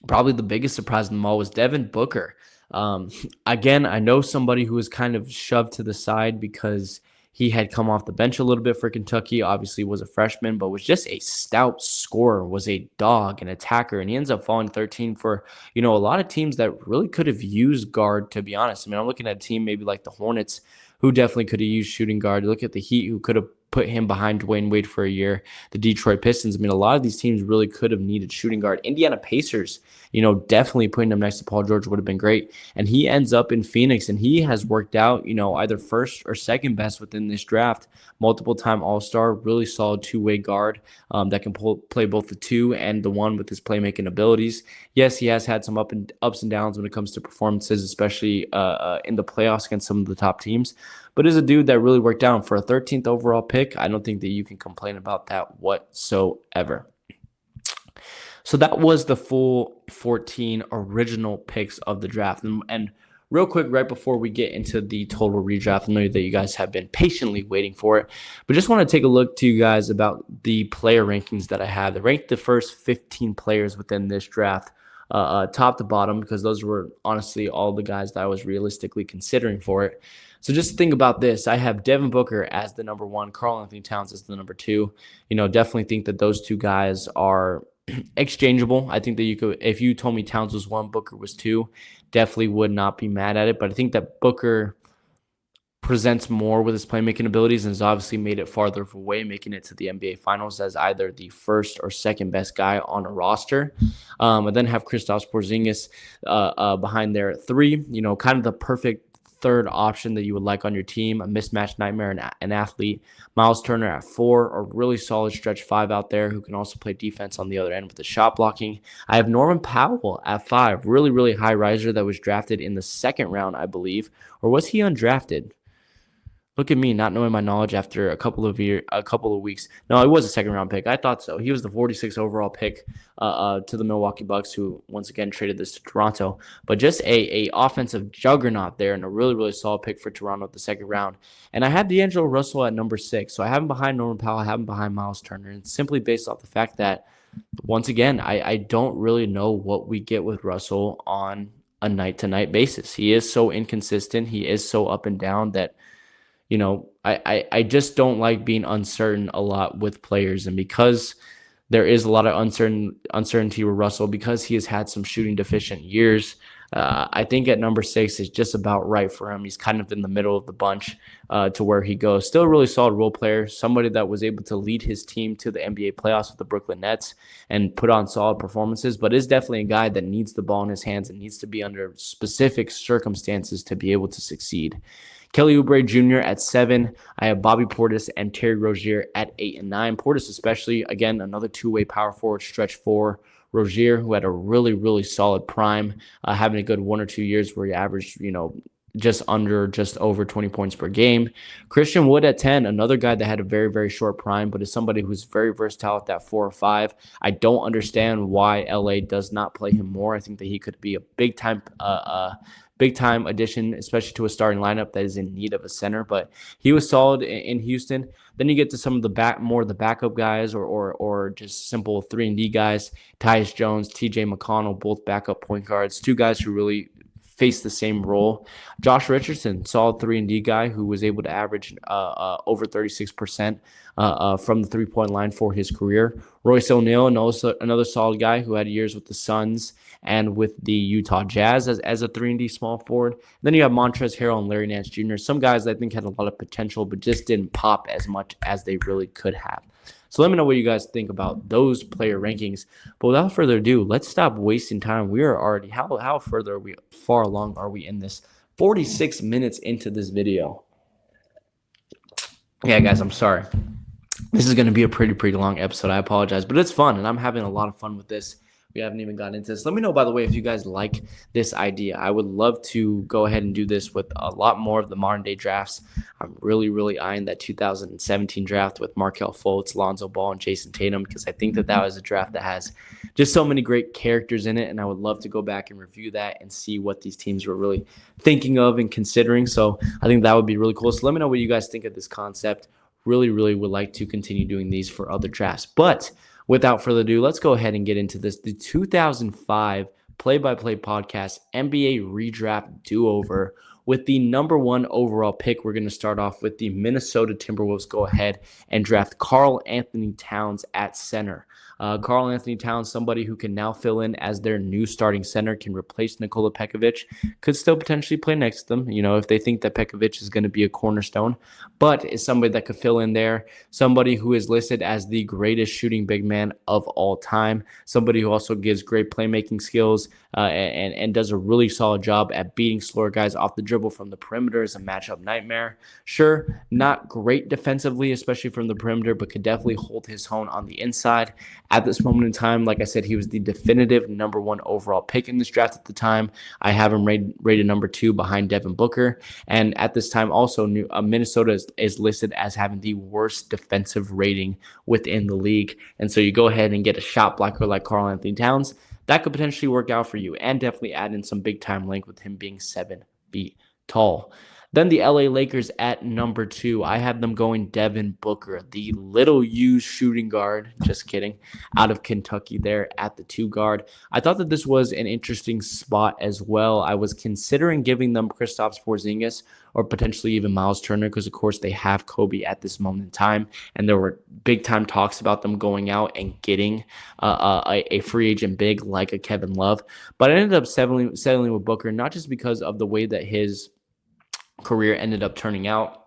Probably the biggest surprise of them all was Devin Booker. Again, I know somebody who was kind of shoved to the side because he had come off the bench a little bit for Kentucky, obviously was a freshman, but was just a stout scorer, was a dog, an attacker, and he ends up falling 13 for, a lot of teams that really could have used guard, to be honest. I mean, I'm looking at a team maybe like the Hornets, who definitely could have used shooting guard. You look at the Heat, who could have put him behind Dwayne Wade for a year. The Detroit Pistons, I mean, a lot of these teams really could have needed shooting guard. Indiana Pacers, definitely putting him next to Paul George would have been great. And he ends up in Phoenix, and he has worked out, either first or second best within this draft. Multiple-time All-Star, really solid two-way guard that can play both the two and the one with his playmaking abilities. Yes, he has had some ups and downs when it comes to performances, especially in the playoffs against some of the top teams. But is a dude that really worked out for a 13th overall pick. I don't think that you can complain about that whatsoever. So that was the full 14 original picks of the draft. And real quick, right before we get into the total redraft, I know that you guys have been patiently waiting for it, but just want to take a look to you guys about the player rankings that I have. I ranked the first 15 players within this draft, top to bottom, because those were honestly all the guys that I was realistically considering for it. So just think about this. I have Devin Booker as the number one, Karl-Anthony Towns as the number two. Definitely think that those two guys are exchangeable. I think that you could, if you told me Towns was one, Booker was two, definitely would not be mad at it. But I think that Booker presents more with his playmaking abilities and has obviously made it farther away, making it to the NBA Finals as either the first or second best guy on a roster. And then have Kristaps Porzingis behind there at three. Kind of the perfect third option that you would like on your team, a mismatch nightmare, an athlete. Miles Turner at 4, a really solid stretch 5 out there who can also play defense on the other end with the shot blocking. I have Norman Powell at 5, really, really high riser that was drafted in the second round, I believe. Or was he undrafted? Look at me not knowing my knowledge after a couple of weeks. No, it was a second round pick. I thought so. He was the 46th overall pick to the Milwaukee Bucks, who once again traded this to Toronto. But just a offensive juggernaut there, and a really, really solid pick for Toronto at the second round. And I have D'Angelo Russell at number 6. So I have him behind Norman Powell. I have him behind Miles Turner. And it's simply based off the fact that, once again, I don't really know what we get with Russell on a night-to-night basis. He is so inconsistent. He is so up and down that, I just don't like being uncertain a lot with players. And because there is a lot of uncertainty with Russell, because he has had some shooting deficient years, I think at number 6 is just about right for him. He's kind of in the middle of the bunch to where he goes. Still a really solid role player, somebody that was able to lead his team to the NBA playoffs with the Brooklyn Nets and put on solid performances, but is definitely a guy that needs the ball in his hands and needs to be under specific circumstances to be able to succeed. Kelly Oubre Jr. at 7. I have Bobby Portis and Terry Rozier at 8 and 9. Portis especially, again, another two-way power forward, stretch 4. Rozier, who had a really, really solid prime, having a good 1 or 2 years where he averaged, just over 20 points per game. Christian Wood at 10, another guy that had a very, very short prime, but is somebody who's very versatile at that 4 or 5. I don't understand why LA does not play him more. I think that he could be a big time addition, especially to a starting lineup that is in need of a center. But he was solid in Houston. Then you get to some of the backup guys or just simple 3-and-D guys. Tyus Jones, TJ McConnell, both backup point guards, two guys who really face the same role. Josh Richardson, solid 3-and-D guy who was able to average over 36% from the three-point line for his career. Royce O'Neal, another solid guy who had years with the Suns and with the Utah Jazz as a 3-and-D small forward. Then you have Montrezl Harrell and Larry Nance Jr., some guys I think had a lot of potential but just didn't pop as much as they really could have. So let me know what you guys think about those player rankings. But without further ado, let's stop wasting time. We are already, how far along are we in this? 46 minutes into this video. Yeah, guys, I'm sorry. This is going to be a pretty long episode. I apologize, but it's fun, and I'm having a lot of fun with this. We haven't even gotten into this. Let me know, by the way, if you guys like this idea. I would love to go ahead and do this with a lot more of the modern day drafts. I'm really eyeing that 2017 draft with Markelle Fultz, Lonzo Ball, and Jason Tatum, because I think that was a draft that has just so many great characters in it, and I would love to go back and review that and see what these teams were really thinking of and considering. So I think that would be really cool. So let me know what you guys think of this concept. Really would like to continue doing these for other drafts. But without further ado, let's go ahead and get into this. The 2005 play-by-play podcast NBA redraft do-over with the number 1 overall pick. We're going to start off with the Minnesota Timberwolves go ahead and draft Karl Anthony Towns at center. Karl Anthony Towns, somebody who can now fill in as their new starting center, can replace Nikola Pekovic, could still potentially play next to them, if they think that Pekovic is going to be a cornerstone, but is somebody that could fill in there, somebody who is listed as the greatest shooting big man of all time, somebody who also gives great playmaking skills and does a really solid job at beating slower guys off the dribble from the perimeter, is a matchup nightmare. Sure, not great defensively, especially from the perimeter, but could definitely hold his own on the inside. At this moment in time, like I said, he was the definitive number 1 overall pick in this draft at the time. I have him rated number 2 behind Devin Booker. And at this time, also, Minnesota is listed as having the worst defensive rating within the league. And so you go ahead and get a shot blocker like Karl Anthony Towns. That could potentially work out for you, and definitely add in some big-time length with him being 7 feet tall. Then the LA Lakers at number 2. I have them going Devin Booker, the little used shooting guard, just kidding, out of Kentucky there at the 2 guard. I thought that this was an interesting spot as well. I was considering giving them Kristaps Porzingis or potentially even Miles Turner because, of course, they have Kobe at this moment in time, and there were big-time talks about them going out and getting a free agent big like a Kevin Love. But I ended up settling with Booker, not just because of the way that his career ended up turning out,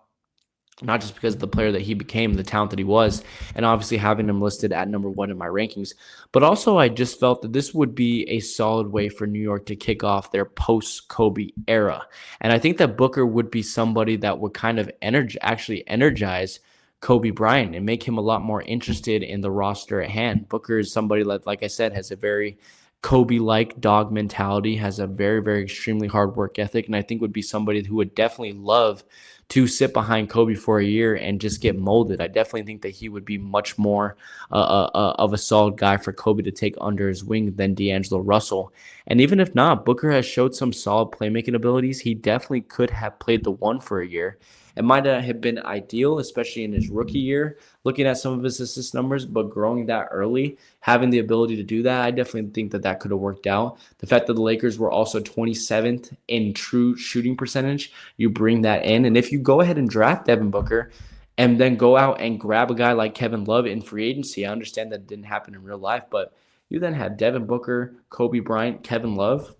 not just because of the player that he became, the talent that he was, and obviously having him listed at number one in my rankings. But also, I just felt that this would be a solid way for New York to kick off their post Kobe era. And I think that Booker would be somebody that would kind of actually energize Kobe Bryant and make him a lot more interested in the roster at hand. Booker is somebody that, like I said, has a very Kobe-like dog mentality, has a very, very extremely hard work ethic, and I think would be somebody who would definitely love to sit behind Kobe for a year and just get molded. I definitely think that he would be much more of a solid guy for Kobe to take under his wing than D'Angelo Russell. And even if not, Booker has showed some solid playmaking abilities. He definitely could have played the one for a year. It might not have been ideal, especially in his rookie year, looking at some of his assist numbers, but growing that early, having the ability to do that, I definitely think that that could have worked out. The fact that the Lakers were also 27th in true shooting percentage, you bring that in. And if you go ahead and draft Devin Booker and then go out and grab a guy like Kevin Love in free agency, I understand that didn't happen in real life, but you then have Devin Booker, Kobe Bryant, Kevin Love.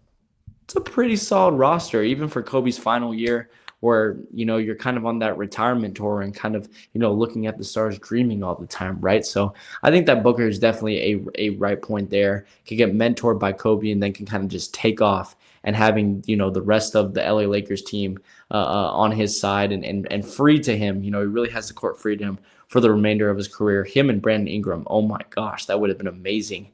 It's a pretty solid roster, even for Kobe's final year, where you're kind of on that retirement tour and kind of looking at the stars, dreaming all the time, right? So I think that Booker is definitely a right point there. Can get mentored by Kobe and then can kind of just take off, and having the rest of the LA Lakers team on his side and free to him. He really has the court free to him for the remainder of his career. Him and Brandon Ingram, oh my gosh, that would have been amazing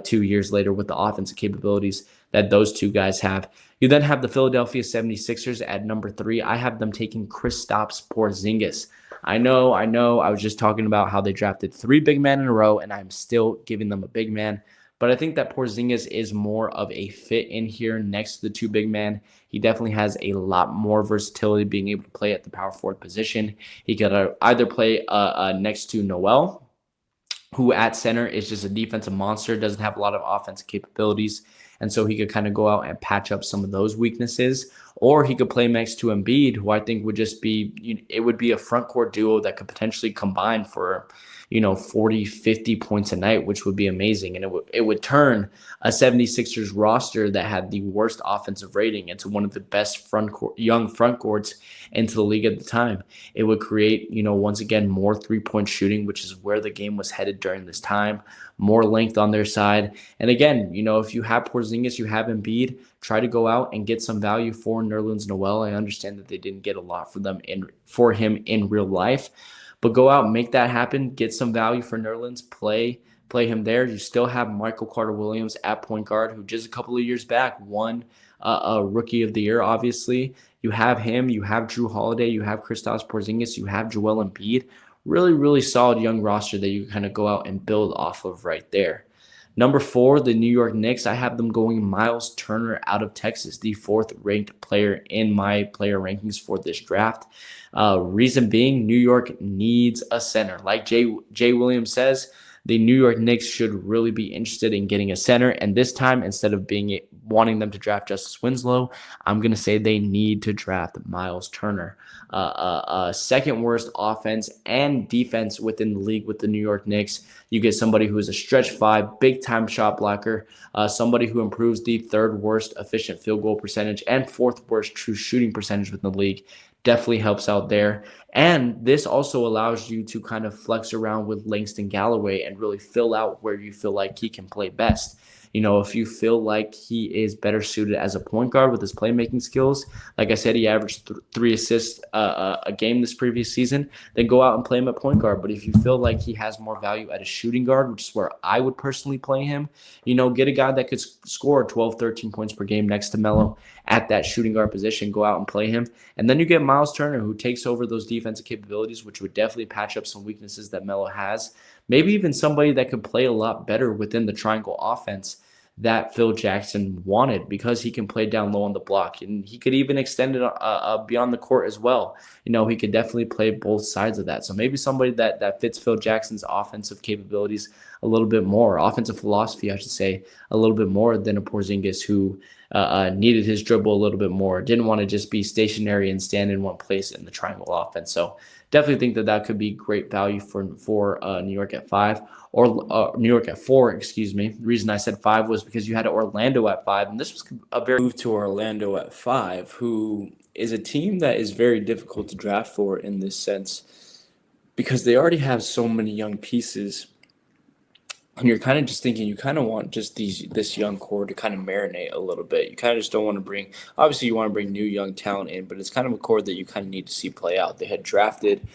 2 years later with the offensive capabilities that those two guys have. You then have the Philadelphia 76ers at number 3. I have them taking Kristaps Porzingis. I know. I was just talking about how they drafted 3 big men in a row, and I'm still giving them a big man. But I think that Porzingis is more of a fit in here next to the 2 big men. He definitely has a lot more versatility, being able to play at the power forward position. He could either play next to Noel, who at center is just a defensive monster, doesn't have a lot of offensive capabilities. And so he could kind of go out and patch up some of those weaknesses. Or he could play next to Embiid, who I think would just be, it would be a front court duo that could potentially combine for, 40, 50 points a night, which would be amazing. And it would turn a 76ers roster that had the worst offensive rating into one of the best young front courts into the league at the time. It would create, once again, more 3-point shooting, which is where the game was headed during this time, more length on their side. And again, if you have Porzingis, you have Embiid, try to go out and get some value for Nerlens Noel. I understand that they didn't get a lot for him in real life, but go out and make that happen. Get some value for Nerlens. Play him there. You still have Michael Carter-Williams at point guard, who just a couple of years back won a Rookie of the Year, obviously. You have him. You have Jrue Holiday. You have Kristaps Porzingis. You have Joel Embiid. Really, really solid young roster that you kind of go out and build off of right there. Number 4, the New York Knicks. I have them going Miles Turner out of Texas, the 4th ranked player in my player rankings for this draft. Reason being, New York needs a center. Like Jay Williams says, the New York Knicks should really be interested in getting a center. And this time, instead of wanting them to draft Justice Winslow, I'm going to say they need to draft Miles Turner. Second worst offense and defense within the league with the New York Knicks. You get somebody who is a stretch 5, big-time shot blocker, somebody who improves the 3rd worst efficient field goal percentage and 4th worst true shooting percentage within the league. Definitely helps out there. And this also allows you to kind of flex around with Langston Galloway and really fill out where you feel like he can play best. If you feel like he is better suited as a point guard with his playmaking skills, like I said, he averaged 3 assists a game this previous season, then go out and play him at point guard. But if you feel like he has more value at a shooting guard, which is where I would personally play him, get a guy that could score 12, 13 points per game next to Melo at that shooting guard position, go out and play him. And then you get Miles Turner, who takes over those defensive capabilities, which would definitely patch up some weaknesses that Melo has. Maybe even somebody that could play a lot better within the triangle offense that Phil Jackson wanted, because he can play down low on the block, and he could even extend it beyond the court as well. He could definitely play both sides of that. So maybe somebody that fits Phil Jackson's offensive capabilities a little bit more, offensive philosophy, I should say, a little bit more than a Porzingis who needed his dribble a little bit more, didn't want to just be stationary and stand in one place in the triangle offense. So definitely think that could be great value for New York at 5, or New York at 4, excuse me. The reason I said 5 was because you had Orlando at 5, and this was a very move to Orlando at 5, who is a team that is very difficult to draft for in this sense because they already have so many young pieces, and you're kind of just thinking you kind of want just this young core to kind of marinate a little bit. You kind of just don't want to bring, obviously you want to bring new young talent in, but it's kind of a core that you kind of need to see play out. They had drafted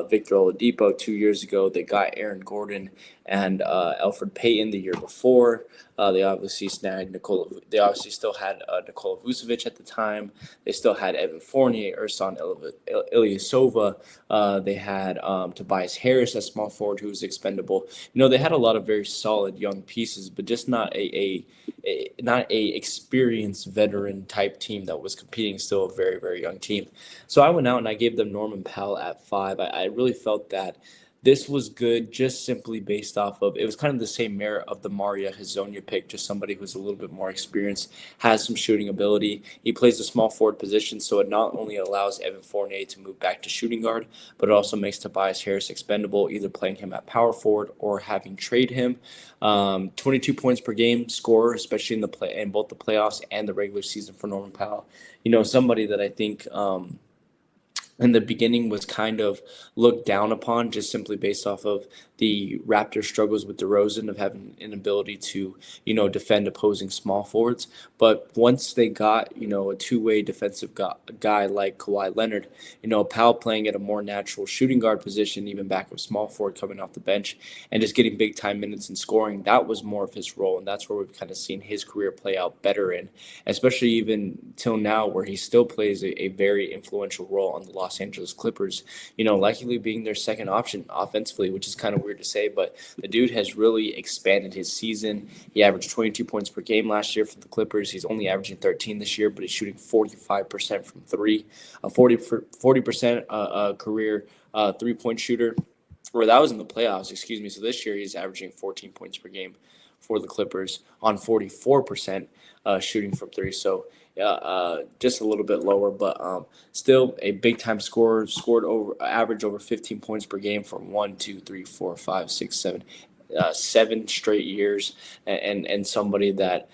Victor Oladipo 2 years ago. They got Aaron Gordon and Elfrid Payton the year before. They obviously snagged Nikola. They obviously still had Nikola Vucevic at the time. They still had Evan Fournier, Ersan Ilyasova. They had Tobias Harris, a small forward who was expendable. They had a lot of very solid young pieces, but just not a experienced veteran type team that was competing. Still a very very young team. So I went out and I gave them Norman Powell at 5. I really felt that this was good just simply based off of it was kind of the same merit of the Mario Hezonja pick, just somebody who's a little bit more experienced, has some shooting ability. He plays a small forward position, so it not only allows Evan Fournier to move back to shooting guard, but it also makes Tobias Harris expendable, either playing him at power forward or having trade him. 22 points per game scorer, especially in both the playoffs and the regular season for Norman Powell. Somebody that I think in the beginning was kind of looked down upon just simply based off of the Raptors' struggles with DeRozan of having an inability to, defend opposing small forwards. But once they got, a two-way defensive guy like Kawhi Leonard, Powell playing at a more natural shooting guard position, even back with small forward coming off the bench and just getting big time minutes and scoring, that was more of his role. And that's where we've kind of seen his career play out better in, especially even till now where he still plays a very influential role on the Los Angeles Clippers, likely being their second option offensively, which is kind of weird to say, but the dude has really expanded his season. He averaged 22 points per game last year for the Clippers. He's only averaging 13 this year, but he's shooting 45% from three, a 40% career three-point shooter. Or that was in the playoffs, excuse me. So this year he's averaging 14 points per game for the Clippers on 44% shooting from three. So just a little bit lower, but still a big time scorer. Scored average over 15 points per game for 7 straight years, and somebody that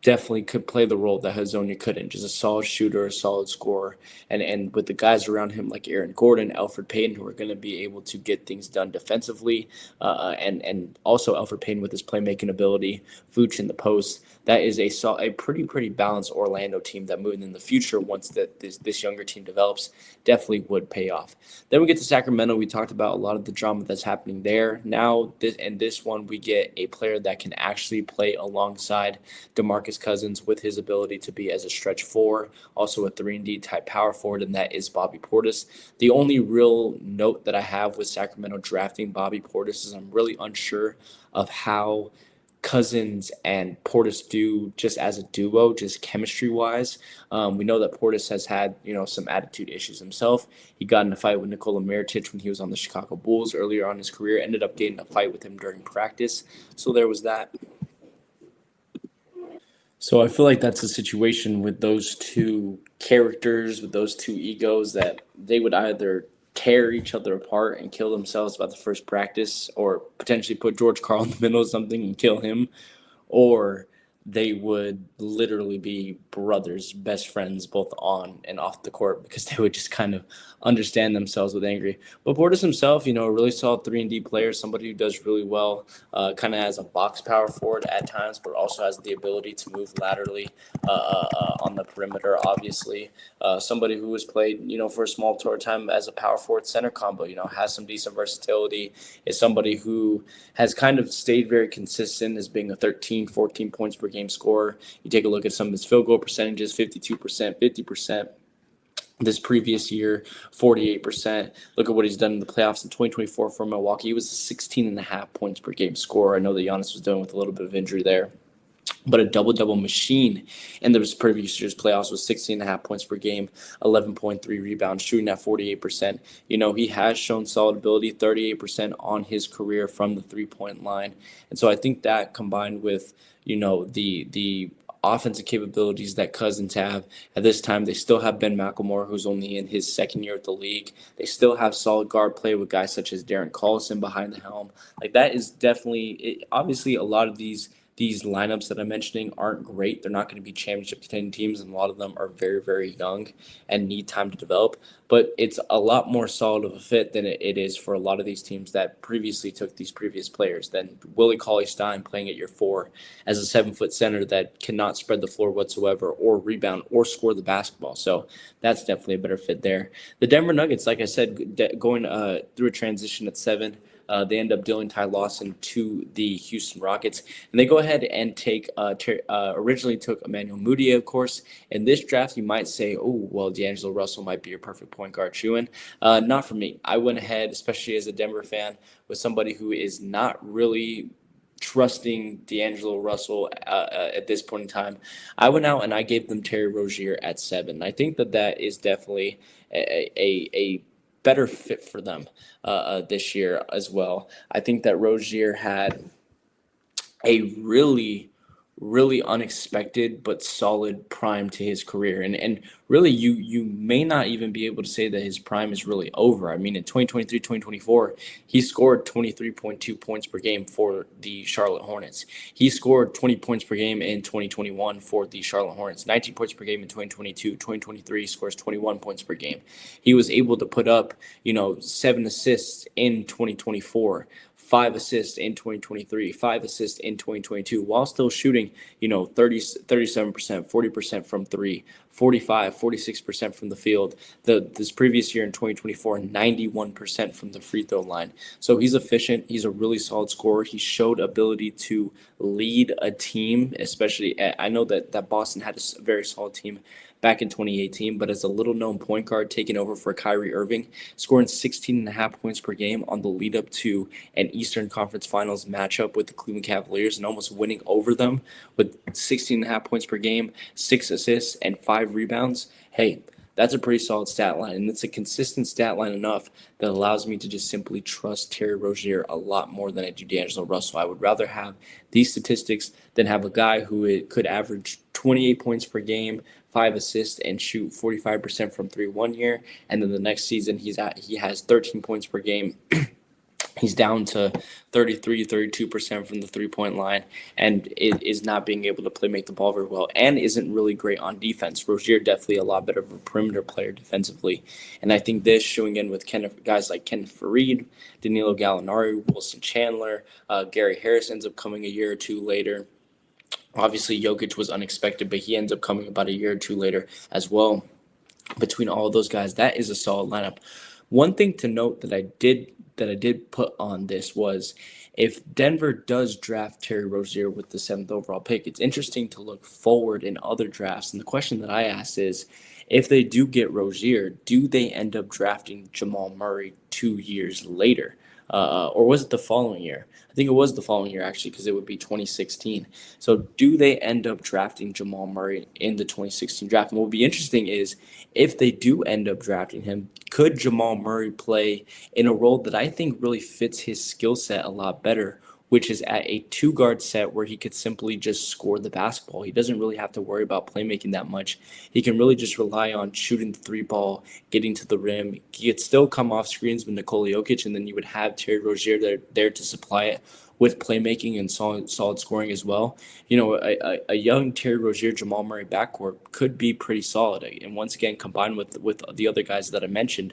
definitely could play the role that Hezonja couldn't. Just a solid shooter, a solid scorer, and with the guys around him like Aaron Gordon, Elfrid Payton, who are going to be able to get things done defensively, and also Elfrid Payton with his playmaking ability, Vooch in the post. That is a pretty balanced Orlando team that moving in the future, once this younger team develops, definitely would pay off. Then we get to Sacramento. We talked about a lot of the drama that's happening there. Now, this one, we get a player that can actually play alongside DeMarcus Cousins with his ability to be as a stretch four, also a 3-and-D type power forward, and that is Bobby Portis. The only real note that I have with Sacramento drafting Bobby Portis is I'm really unsure of how Cousins and Portis do just as a duo, just chemistry wise. We know that Portis has had, some attitude issues himself. He got in a fight with Nikola Mirotic when he was on the Chicago Bulls earlier on in his career, ended up getting a fight with him during practice. So there was that. So I feel like that's a situation with those two characters, with those two egos, that they would either tear each other apart and kill themselves by the first practice, or potentially put George Karl in the middle of something and kill him, or they would literally be brothers, best friends, both on and off the court, because they would just kind of understand themselves with angry. But Portis himself, a really solid 3-and-D player, somebody who does really well, kind of has a box power forward at times, but also has the ability to move laterally on the perimeter, obviously. Somebody who has played, for a small tour time as a power forward center combo, has some decent versatility, is somebody who has kind of stayed very consistent as being a 13, 14 points per game scorer. You take a look at some of his field goal percentages, 52%, 50%. This previous year, 48%. Look at what he's done in the playoffs in 2024 for Milwaukee. He was a 16.5 points per game scorer. I know that Giannis was dealing with a little bit of injury there, but a double-double machine in the previous year's playoffs was 16.5 points per game, 11.3 rebounds, shooting at 48%. He has shown solid ability, 38% on his career from the three-point line. And so I think that combined with, the offensive capabilities that Cousins have. At this time, they still have Ben McLemore, who's only in his second year at the league. They still have solid guard play with guys such as Darren Collison behind the helm. Like, that is definitely – obviously, a lot of these these lineups that I'm mentioning aren't great. They're not going to be championship contending teams, and a lot of them are very, very young and need time to develop. But it's a lot more solid of a fit than it is for a lot of these teams that previously took these previous players. Than Willie Cauley-Stein playing at year 4 as a 7-foot center that cannot spread the floor whatsoever or rebound or score the basketball. So that's definitely a better fit there. The Denver Nuggets, like I said, going through a transition at 7. They end up dealing Ty Lawson to the Houston Rockets, and they go ahead and take originally took Emmanuel Mudiay, of course. In this draft, you might say, oh, well, D'Angelo Russell might be your perfect point guard shoe-in. Not for me. I went ahead, especially as a Denver fan, with somebody who is not really trusting D'Angelo Russell at this point in time. I went out and I gave them Terry Rozier at 7. I think that is definitely a better fit for them this year as well. I think that Rozier had a really unexpected but solid prime to his career. And really you may not even be able to say that his prime is really over. I mean, in 2023, 2024, he scored 23.2 points per game for the Charlotte Hornets. He scored 20 points per game in 2021 for the Charlotte Hornets, 19 points per game in 2022, 2023 scores 21 points per game. He was able to put up, 7 assists in 2024. 5 assists in 2023, 5 assists in 2022, while still shooting, 37%, 40% from 3, 45, 46% from the field. This previous year in 2024, 91% from the free throw line. So he's efficient. He's a really solid scorer. He showed ability to lead a team, especially I know that Boston had a very solid team back in 2018, but as a little known point guard taking over for Kyrie Irving, scoring 16.5 points per game on the lead up to an Eastern Conference Finals matchup with the Cleveland Cavaliers and almost winning over them with 16.5 points per game, 6 assists, and 5 rebounds. Hey, that's a pretty solid stat line, and it's a consistent stat line enough that allows me to just simply trust Terry Rozier a lot more than I do D'Angelo Russell. I would rather have these statistics than have a guy who could average 28 points per game, 5 assists, and shoot 45% from 3 one year, and then the next season he has 13 points per game. He's down to 33, 32% from the three-point line and is not being able to make the ball very well and isn't really great on defense. Rozier definitely a lot better of a perimeter player defensively. And I think this showing in with guys like Kenneth Faried, Danilo Gallinari, Wilson Chandler, Gary Harris ends up coming a year or two later. Obviously, Jokic was unexpected, but he ends up coming about a year or two later as well. Between all of those guys, that is a solid lineup. One thing to note that I did put on this was if Denver does draft Terry Rozier with the 7th overall pick, it's interesting to look forward in other drafts. And the question that I asked is, if they do get Rozier, do they end up drafting Jamal Murray 2 years later? Or was it the following year? I think it was the following year, actually, because it would be 2016. So do they end up drafting Jamal Murray in the 2016 draft? And what will be interesting is if they do end up drafting him, could Jamal Murray play in a role that I think really fits his skill set a lot better, which is at a 2-guard set where he could simply just score the basketball. He doesn't really have to worry about playmaking that much. He can really just rely on shooting the 3-ball, getting to the rim. He could still come off screens with Nikola Jokic, and then you would have Terry Rozier there to supply it with playmaking and solid scoring as well. A young Terry Rozier, Jamal Murray backcourt could be pretty solid. And once again, combined with the other guys that I mentioned,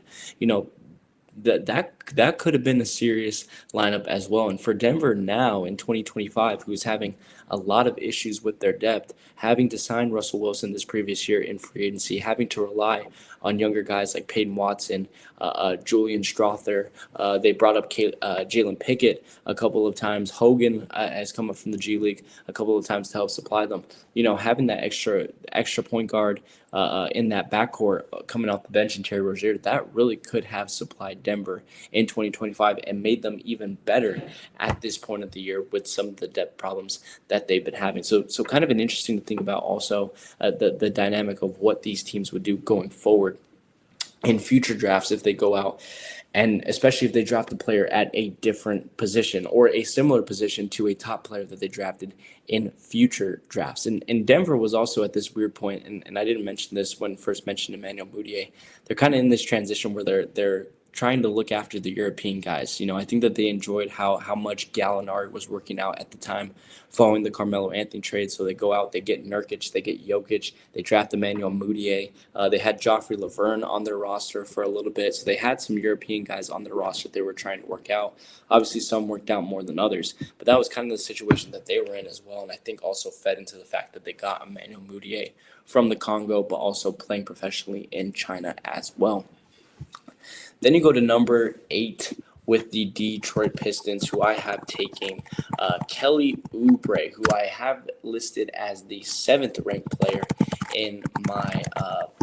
that could have been a serious lineup as well. And for Denver now in 2025, who's having a lot of issues with their depth, having to sign Russell Wilson this previous year in free agency, having to rely on younger guys like Peyton Watson, Julian Strother. They brought up Jalen Pickett a couple of times. Hogan has come up from the G League a couple of times to help supply them. Having that extra point guard in that backcourt coming off the bench in Terry Rozier, that really could have supplied Denver in 2025 and made them even better at this point of the year with some of the depth problems that they've been having. So kind of an interesting to think about also the dynamic of what these teams would do going forward in future drafts if they go out, and especially if they draft a player at a different position or a similar position to a top player that they drafted in future drafts. And Denver was also at this weird point, and I didn't mention this when first mentioned Emmanuel Mudiay. They're kind of in this transition where they're trying to look after the European guys. I think that they enjoyed how much Gallinari was working out at the time following the Carmelo Anthony trade. So they go out, they get Nurkic, they get Jokic, they draft Emmanuel Mudiay. They had Joffrey Laverne on their roster for a little bit. So they had some European guys on their roster they were trying to work out. Obviously, some worked out more than others, but that was kind of the situation that they were in as well. And I think also fed into the fact that they got Emmanuel Mudiay from the Congo, but also playing professionally in China as well. Then you go to number 8 with the Detroit Pistons, who I have taking Kelly Oubre, who I have listed as the 7th ranked player in my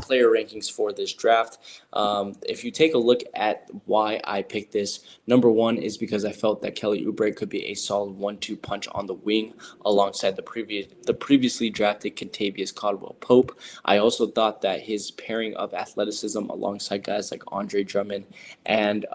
player rankings for this draft. If you take a look at why I picked this, number 1 is because I felt that Kelly Oubre could be a solid 1-2 punch on the wing alongside the previously drafted Kentavious Caldwell-Pope. I also thought that his pairing of athleticism alongside guys like Andre Drummond and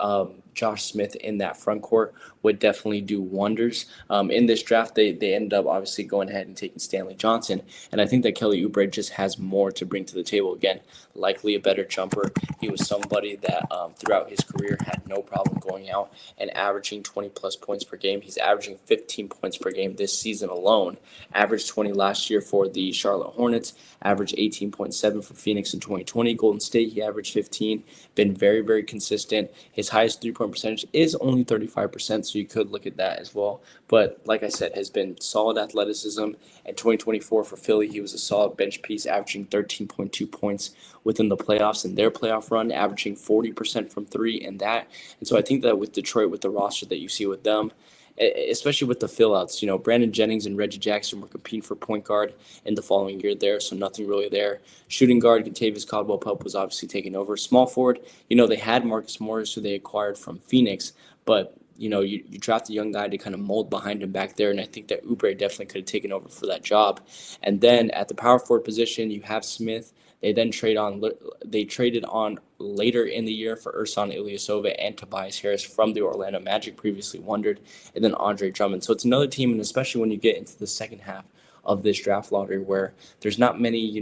Josh Smith in that front court would definitely do wonders. In this draft, they ended up obviously going ahead and taking Stanley Johnson, and I think that Kelly Oubre just has more to bring to the table. Again, likely a better jumper. He was somebody that throughout his career had no problem going out and averaging 20-plus points per game. He's averaging 15 points per game this season alone. Averaged 20 last year for the Charlotte Hornets. Averaged 18.7 for Phoenix in 2020. Golden State, he averaged 15. Been very, very consistent. His highest three-point percentage is only 35%, so you could look at that as well. But like I said, has been solid athleticism. In 2024 for Philly, he was a solid bench piece, averaging 13.2 points within the playoffs in their playoff run, averaging 40% from three in that. And so I think that with Detroit, with the roster that you see with them, especially with the fill-outs, Brandon Jennings and Reggie Jackson were competing for point guard in the following year there, so nothing really there. Shooting guard, Kentavious Caldwell-Pope was obviously taking over. Small forward, they had Marcus Morris, who they acquired from Phoenix, but you draft a young guy to kind of mold behind him back there, and I think that Oubre definitely could have taken over for that job. And then at the power forward position, you have Smith. They then traded on later in the year for Ersan Ilyasova and Tobias Harris from the Orlando Magic, previously wondered, and then Andre Drummond. So it's another team, and especially when you get into the second half of this draft lottery where there's not many,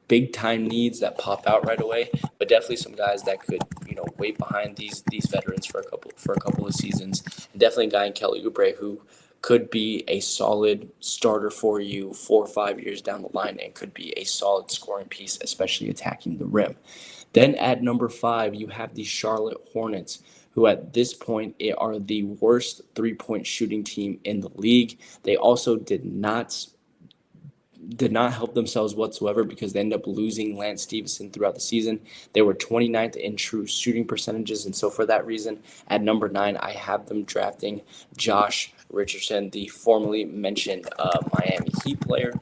big time needs that pop out right away, but definitely some guys that could, wait behind these veterans for a couple of seasons. And definitely a guy in Kelly Oubre who could be a solid starter for you 4 or 5 years down the line and could be a solid scoring piece, especially attacking the rim. Then at number 5, you have the Charlotte Hornets, who at this point are the worst three-point shooting team in the league. They also did not help themselves whatsoever because they ended up losing Lance Stevenson throughout the season. They were 29th in true shooting percentages, and so for that reason, at number 9, I have them drafting Josh Richardson, the formerly mentioned Miami Heat player.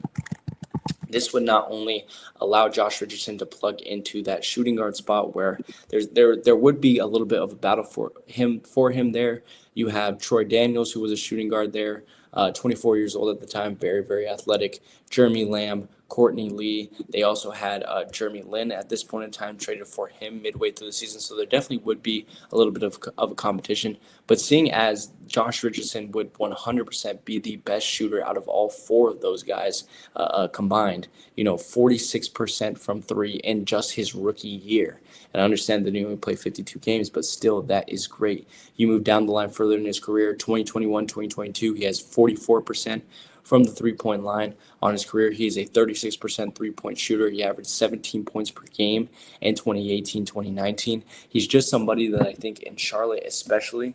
This would not only allow Josh Richardson to plug into that shooting guard spot where there would be a little bit of a battle for him there. You have Troy Daniels, who was a shooting guard there, 24 years old at the time, very, very athletic. Jeremy Lamb, Courtney Lee. They also had Jeremy Lin at this point in time, traded for him midway through the season. So there definitely would be a little bit of a competition. But seeing as Josh Richardson would 100% be the best shooter out of all 4 of those guys combined, 46% from 3 in just his rookie year. And I understand that he only played 52 games, but still, that is great. You move down the line further in his career, 2021, 2022, he has 44% from the three-point line on his career. He is a 36% three-point shooter. He averaged 17 points per game in 2018, 2019. He's just somebody that I think in Charlotte especially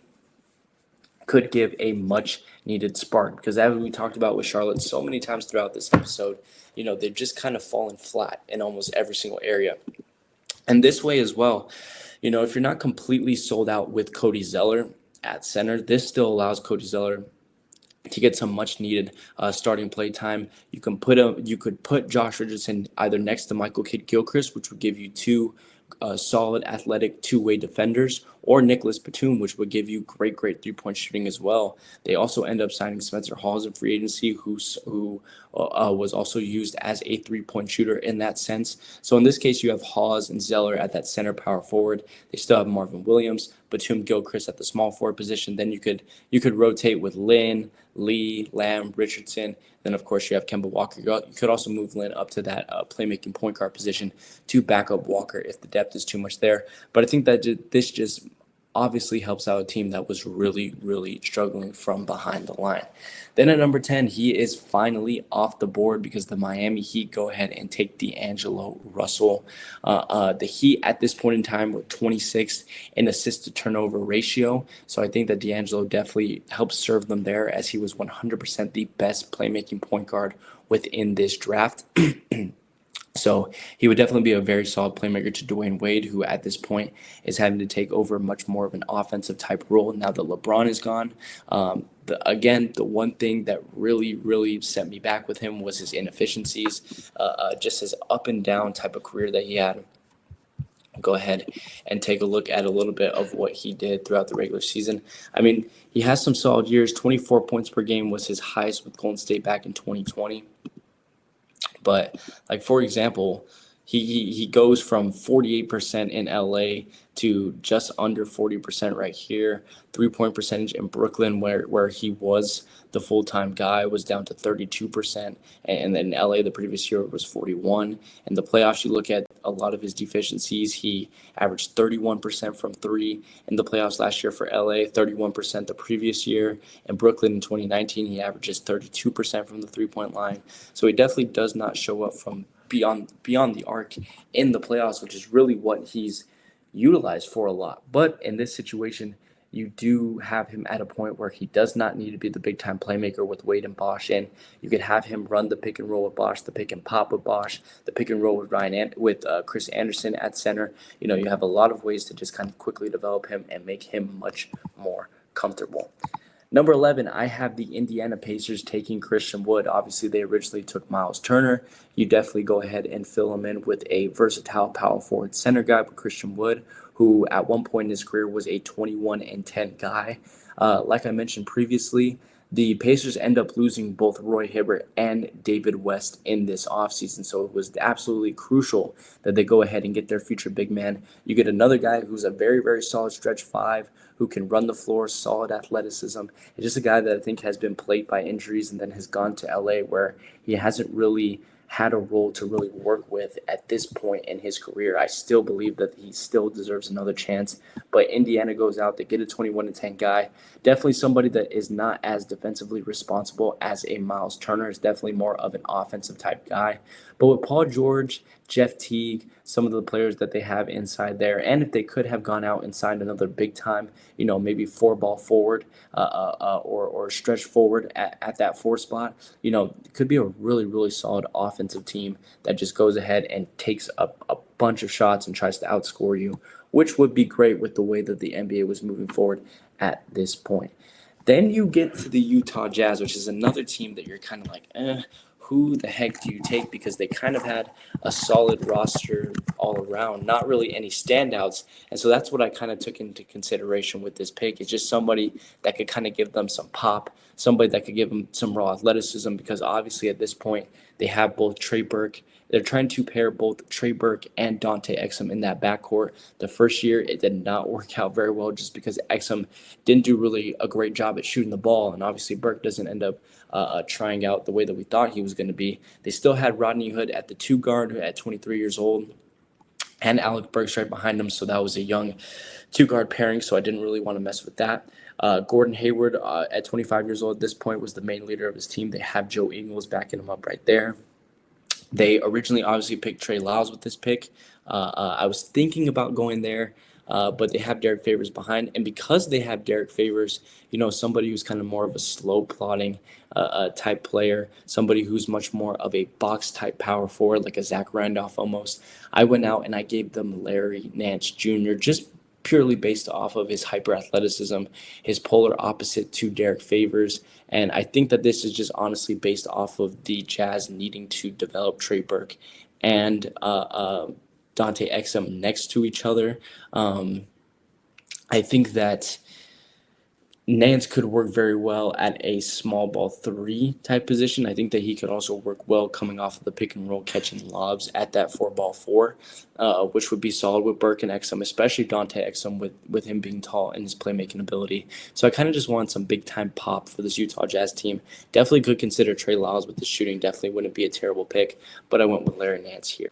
could give a much-needed spark because as we talked about with Charlotte so many times throughout this episode, they've just kind of fallen flat in almost every single area. And this way as well, if you're not completely sold out with Cody Zeller at center, this still allows Cody Zeller to get some much needed starting play time. You could put Josh Richardson either next to Michael Kidd-Gilchrist, which would give you 2 solid athletic two-way defenders, or Nicholas Batum, which would give you great three-point shooting as well. They also end up signing Spencer Hawes in free agency, who was also used as a three-point shooter in that sense. So in this case, you have Hawes and Zeller at that center power forward. They still have Marvin Williams, Batum, Gilchrist at the small forward position. Then you could rotate with Lin, Lee, Lamb, Richardson. Then, of course, you have Kemba Walker. You could also move Lin up to that playmaking point guard position to back up Walker if the depth is too much there. But I think that this just obviously helps out a team that was really, really struggling from behind the line. Then at number 10, he is finally off the board because the Miami Heat go ahead and take D'Angelo Russell. The Heat at this point in time were 26th in assist to turnover ratio. So I think that D'Angelo definitely helps serve them there, as he was 100% the best playmaking point guard within this draft. So he would definitely be a very solid playmaker to Dwayne Wade, who at this point is having to take over much more of an offensive type role now that LeBron is gone. The one thing that really, really set me back with him was his inefficiencies, just his up and down type of career that he had. Go ahead and take a look at a little bit of what he did throughout the regular season. I mean, he has some solid years. 24 points per game was his highest with Golden State back in 2020. But, like, for example, he goes from 48% in LA to just under 40% right here. 3-point percentage in Brooklyn, where he was the full-time guy, was down to 32%. And then in LA the previous year was 41. In the playoffs, you look at a lot of his deficiencies. He averaged 31% from three in the playoffs last year for LA, 31% the previous year. In Brooklyn in 2019, he averages 32% from the three-point line. So he definitely does not show up from beyond the arc in the playoffs, which is really what he's utilized for a lot. But in this situation, you do have him at a point where he does not need to be the big time playmaker with Wade and Bosh in. You could have him run the pick and roll with Bosh, the pick and pop with Bosh, the pick and roll with Chris Anderson at center. You have a lot of ways to just kind of quickly develop him and make him much more comfortable. Number 11, I have the Indiana Pacers taking Christian Wood. Obviously, they originally took Miles Turner. You definitely go ahead and fill him in with a versatile power forward center guy with Christian Wood, who at one point in his career was a 21-10 guy. Like I mentioned previously, the Pacers end up losing both Roy Hibbert and David West in this offseason, so it was absolutely crucial that they go ahead and get their future big man. You get another guy who's a very, very solid stretch five, who can run the floor, solid athleticism, and just a guy that I think has been plagued by injuries and then has gone to LA, where he hasn't really had a role to really work with at this point in his career. I still believe that he still deserves another chance, but Indiana goes out, they get a 21-10 guy. Definitely somebody that is not as defensively responsible as a Miles Turner. Is definitely more of an offensive type guy. But with Paul George, Jeff Teague, some of the players that they have inside there, and if they could have gone out and signed another big time, maybe four-ball forward or stretch forward at that four spot, it could be a really, really solid offensive team that just goes ahead and takes a bunch of shots and tries to outscore you, which would be great with the way that the NBA was moving forward at this point. Then you get to the Utah Jazz, which is another team that you're kind of like, who the heck do you take? Because they kind of had a solid roster all around, not really any standouts. And so that's what I kind of took into consideration with this pick. It's just somebody that could kind of give them some pop, somebody that could give them some raw athleticism, because obviously at this point they have both Trey Burke. They're trying to pair both Trey Burke and Dante Exum in that backcourt. The first year, it did not work out very well just because Exum didn't do really a great job at shooting the ball, and obviously Burke doesn't end up trying out the way that we thought he was going to be. They still had Rodney Hood at the two guard at 23 years old, and Alec Burks right behind him, so that was a young two-guard pairing, so I didn't really want to mess with that. Gordon Hayward, at 25 years old at this point, was the main leader of his team. They have Joe Ingles backing him up right there. They originally obviously picked Trey Lyles with this pick. I was thinking about going there, but they have Derek Favors behind. And because they have Derek Favors, somebody who's kind of more of a slow plotting type player, somebody who's much more of a box type power forward, like a Zach Randolph almost, I went out and I gave them Larry Nance Jr. just purely based off of his hyper athleticism, his polar opposite to Derek Favors. And I think that this is just honestly based off of the Jazz needing to develop Trey Burke and Dante Exum next to each other. I think that Nance could work very well at a small ball three type position. I think that he could also work well coming off of the pick and roll, catching lobs at that 4-ball-4, which would be solid with Burke and Exum, especially Dante Exum with him being tall and his playmaking ability. So I kind of just want some big time pop for this Utah Jazz team. Definitely could consider Trey Lyles with the shooting. Definitely wouldn't be a terrible pick, but I went with Larry Nance here.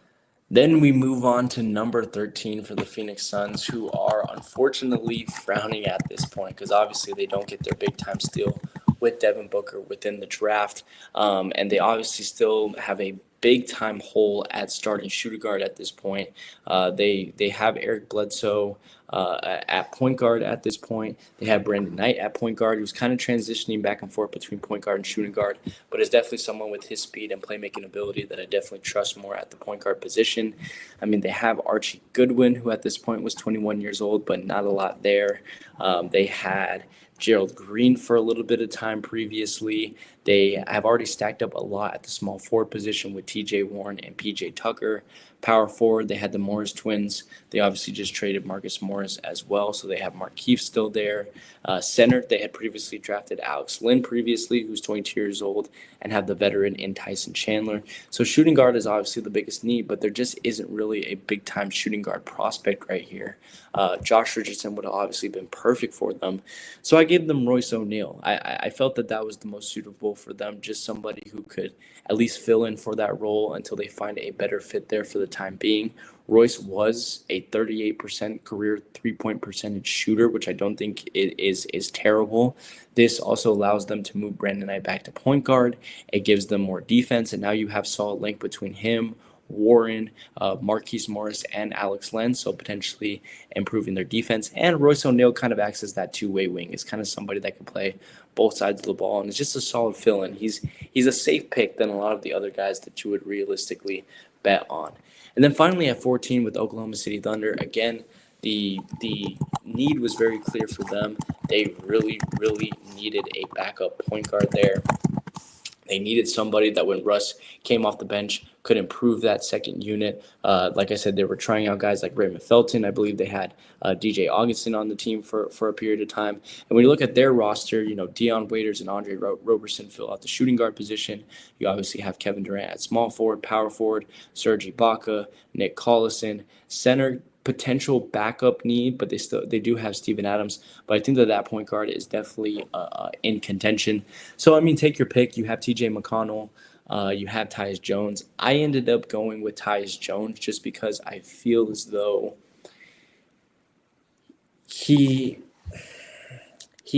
Then we move on to number 13 for the Phoenix Suns, who are unfortunately frowning at this point because obviously they don't get their big time steal with Devin Booker within the draft. And they obviously still have a big time hole at starting shooting guard at this point. They have Eric Bledsoe at point guard at this point. They have Brandon Knight at point guard, who's kind of transitioning back and forth between point guard and shooting guard, but is definitely someone with his speed and playmaking ability that I definitely trust more at the point guard position. I mean, they have Archie Goodwin, who at this point was 21 years old, but not a lot there. They had Gerald Green for a little bit of time previously. They have already stacked up a lot at the small forward position with TJ Warren and PJ Tucker. Power forward, they had the Morris twins. They obviously just traded Marcus Morris as well, so they have Markieff still there. Center, they had previously drafted Alex Lynn previously, who's 22 years old, and have the veteran in Tyson Chandler. So shooting guard is obviously the biggest need, but there just isn't really a big-time shooting guard prospect right here. Josh Richardson would have obviously been perfect for them. So I gave them Royce O'Neal. I felt that was the most suitable for them, just somebody who could at least fill in for that role until they find a better fit there for the time being. Royce was a 38% career three-point percentage shooter, which I don't think is terrible. This also allows them to move Brandon Knight back to point guard. It gives them more defense, and now you have solid link between him, Warren, Marquise Morris, and Alex Len, so potentially improving their defense. And Royce O'Neal kind of acts as that two-way wing. It's kind of somebody that can play both sides of the ball, and it's just a solid fill-in. He's a safe pick than a lot of the other guys that you would realistically bet on. And then finally at 14 with Oklahoma City Thunder, again, the need was very clear for them. They really, really needed a backup point guard there. They needed somebody that when Russ came off the bench could improve that second unit. Like I said, they were trying out guys like Raymond Felton. I believe they had DJ Augustin on the team for a period of time. And when you look at their roster, Dion Waiters and Andre Roberson fill out the shooting guard position. You obviously have Kevin Durant at small forward, power forward, Serge Ibaka, Nick Collison, center. Potential backup need, but they do have Steven Adams. But I think that point guard is definitely in contention. So I mean, take your pick. You have T.J. McConnell. You have Tyus Jones. I ended up going with Tyus Jones just because I feel as though he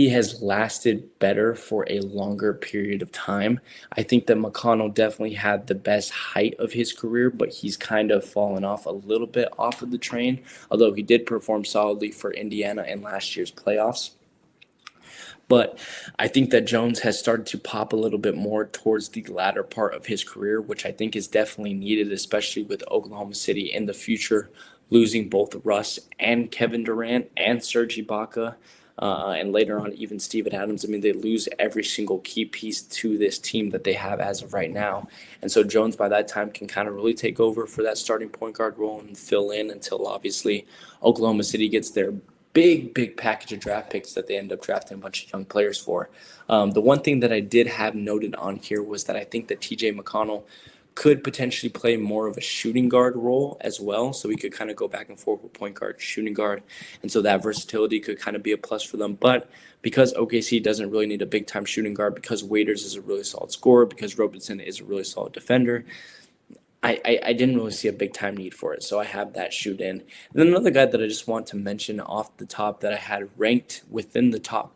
has lasted better for a longer period of time. I think that McConnell definitely had the best height of his career, but he's kind of fallen off a little bit off of the train, although he did perform solidly for Indiana in last year's playoffs. But I think that Jones has started to pop a little bit more towards the latter part of his career, which I think is definitely needed, especially with Oklahoma City in the future, losing both Russ and Kevin Durant and Serge Ibaka. And later on, even Steven Adams. I mean, they lose every single key piece to this team that they have as of right now. And so Jones, by that time, can kind of really take over for that starting point guard role and fill in until, obviously, Oklahoma City gets their big package of draft picks that they end up drafting a bunch of young players for. The one thing that I did have noted on here was that I think that T.J. McConnell could potentially play more of a shooting guard role as well. So we could kind of go back and forth with point guard, shooting guard. And so that versatility could kind of be a plus for them. But because OKC doesn't really need a big-time shooting guard, because Waiters is a really solid scorer, because Robertson is a really solid defender, I didn't really see a big-time need for it. So I have that shoot in. And then another guy that I just want to mention off the top that I had ranked within the top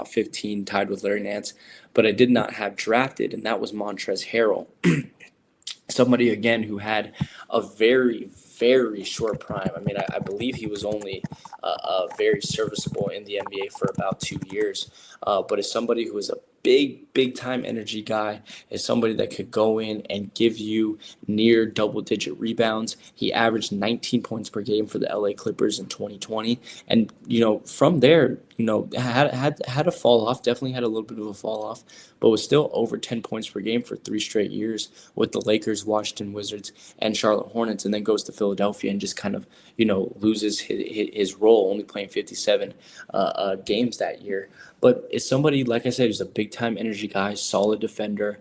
15, tied with Larry Nance, but I did not have drafted, and that was Montrezl Harrell. Somebody, again, who had a very, very short prime. I mean, I believe he was only very serviceable in the NBA for about 2 years, but as somebody who is a big-time energy guy, is somebody that could go in and give you near double-digit rebounds. He averaged 19 points per game for the LA Clippers in 2020, and from there, had a fall off. Definitely had a little bit of a fall off, but was still over 10 points per game for 3 straight years with the Lakers, Washington Wizards, and Charlotte Hornets, and then goes to Philadelphia and just kind of loses his role, only playing 57 games that year. But it's somebody, like I said, who's a big-time energy guy, solid defender,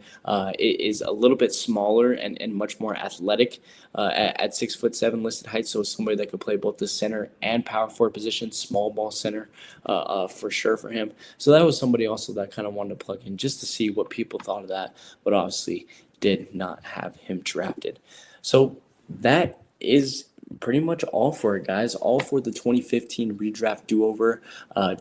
is a little bit smaller and much more athletic at 6'7" listed height. So it's somebody that could play both the center and power forward position, small ball center for sure for him. So that was somebody also that I kind of wanted to plug in just to see what people thought of that, but obviously did not have him drafted. So that is pretty much all for it, guys. All for the 2015 redraft do-over.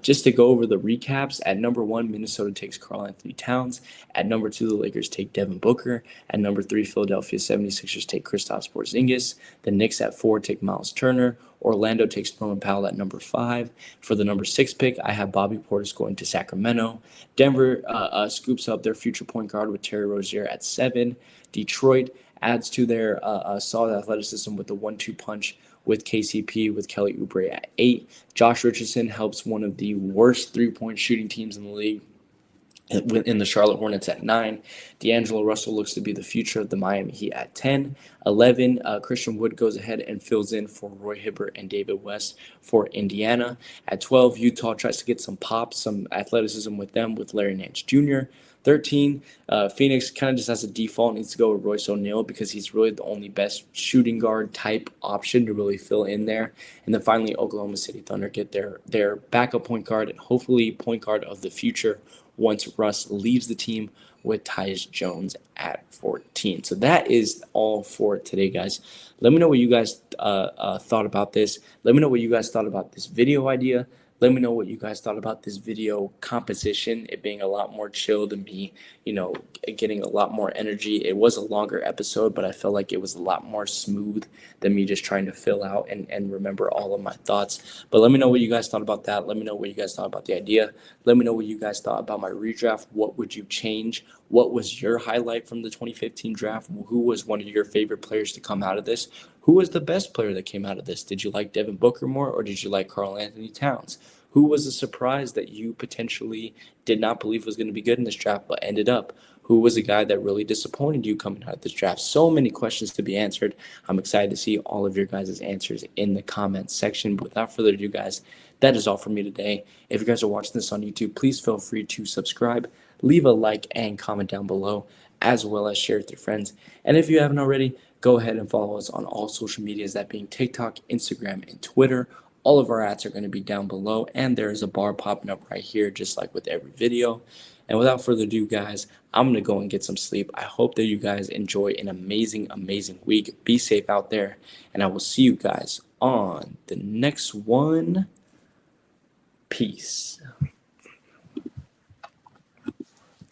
Just to go over the recaps, at number 1, Minnesota takes Karl-Anthony Towns. At number 2, the Lakers take Devin Booker. At number 3, Philadelphia 76ers take Kristaps Porzingis. The Knicks at 4 take Miles Turner. Orlando takes Norman Powell at number 5. For the number 6 pick, I have Bobby Portis going to Sacramento. Denver scoops up their future point guard with Terry Rozier at 7. Detroit adds to their solid athleticism with the 1-2 punch with KCP with Kelly Oubre at 8. Josh Richardson helps one of the worst three-point shooting teams in the league in the Charlotte Hornets at 9. D'Angelo Russell looks to be the future of the Miami Heat at 10. 11, Christian Wood goes ahead and fills in for Roy Hibbert and David West for Indiana. At 12, Utah tries to get some pop, some athleticism with them with Larry Nance Jr. 13, Phoenix kind of just has a default, needs to go with Royce O'Neal because he's really the only best shooting guard type option to really fill in there. And then finally, Oklahoma City Thunder get their backup point guard and hopefully point guard of the future once Russ leaves the team with Tyus Jones at 14. So that is all for today, guys. Let me know what you guys thought about this. Let me know what you guys thought about this video idea. Let me know what you guys thought about this video composition, it being a lot more chilled and me, getting a lot more energy. It was a longer episode, but I felt like it was a lot more smooth than me just trying to fill out and remember all of my thoughts. But let me know what you guys thought about that. Let me know what you guys thought about the idea. Let me know what you guys thought about my redraft. What would you change? What was your highlight from the 2015 draft? Who was one of your favorite players to come out of this? Who was the best player that came out of this? Did you like Devin Booker more or did you like Karl-Anthony Towns? Who was a surprise that you potentially did not believe was going to be good in this draft but ended up? Who was a guy that really disappointed you coming out of this draft? So many questions to be answered. I'm excited to see all of your guys' answers in the comments section. But without further ado, guys, that is all for me today. If you guys are watching this on YouTube, please feel free to subscribe, leave a like and comment down below, as well as share with your friends. And if you haven't already, go ahead and follow us on all social medias, that being TikTok, Instagram, and Twitter. All of our ads are going to be down below, and there is a bar popping up right here, just like with every video. And without further ado, guys, I'm going to go and get some sleep. I hope that you guys enjoy an amazing, amazing week. Be safe out there, and I will see you guys on the next one. Peace.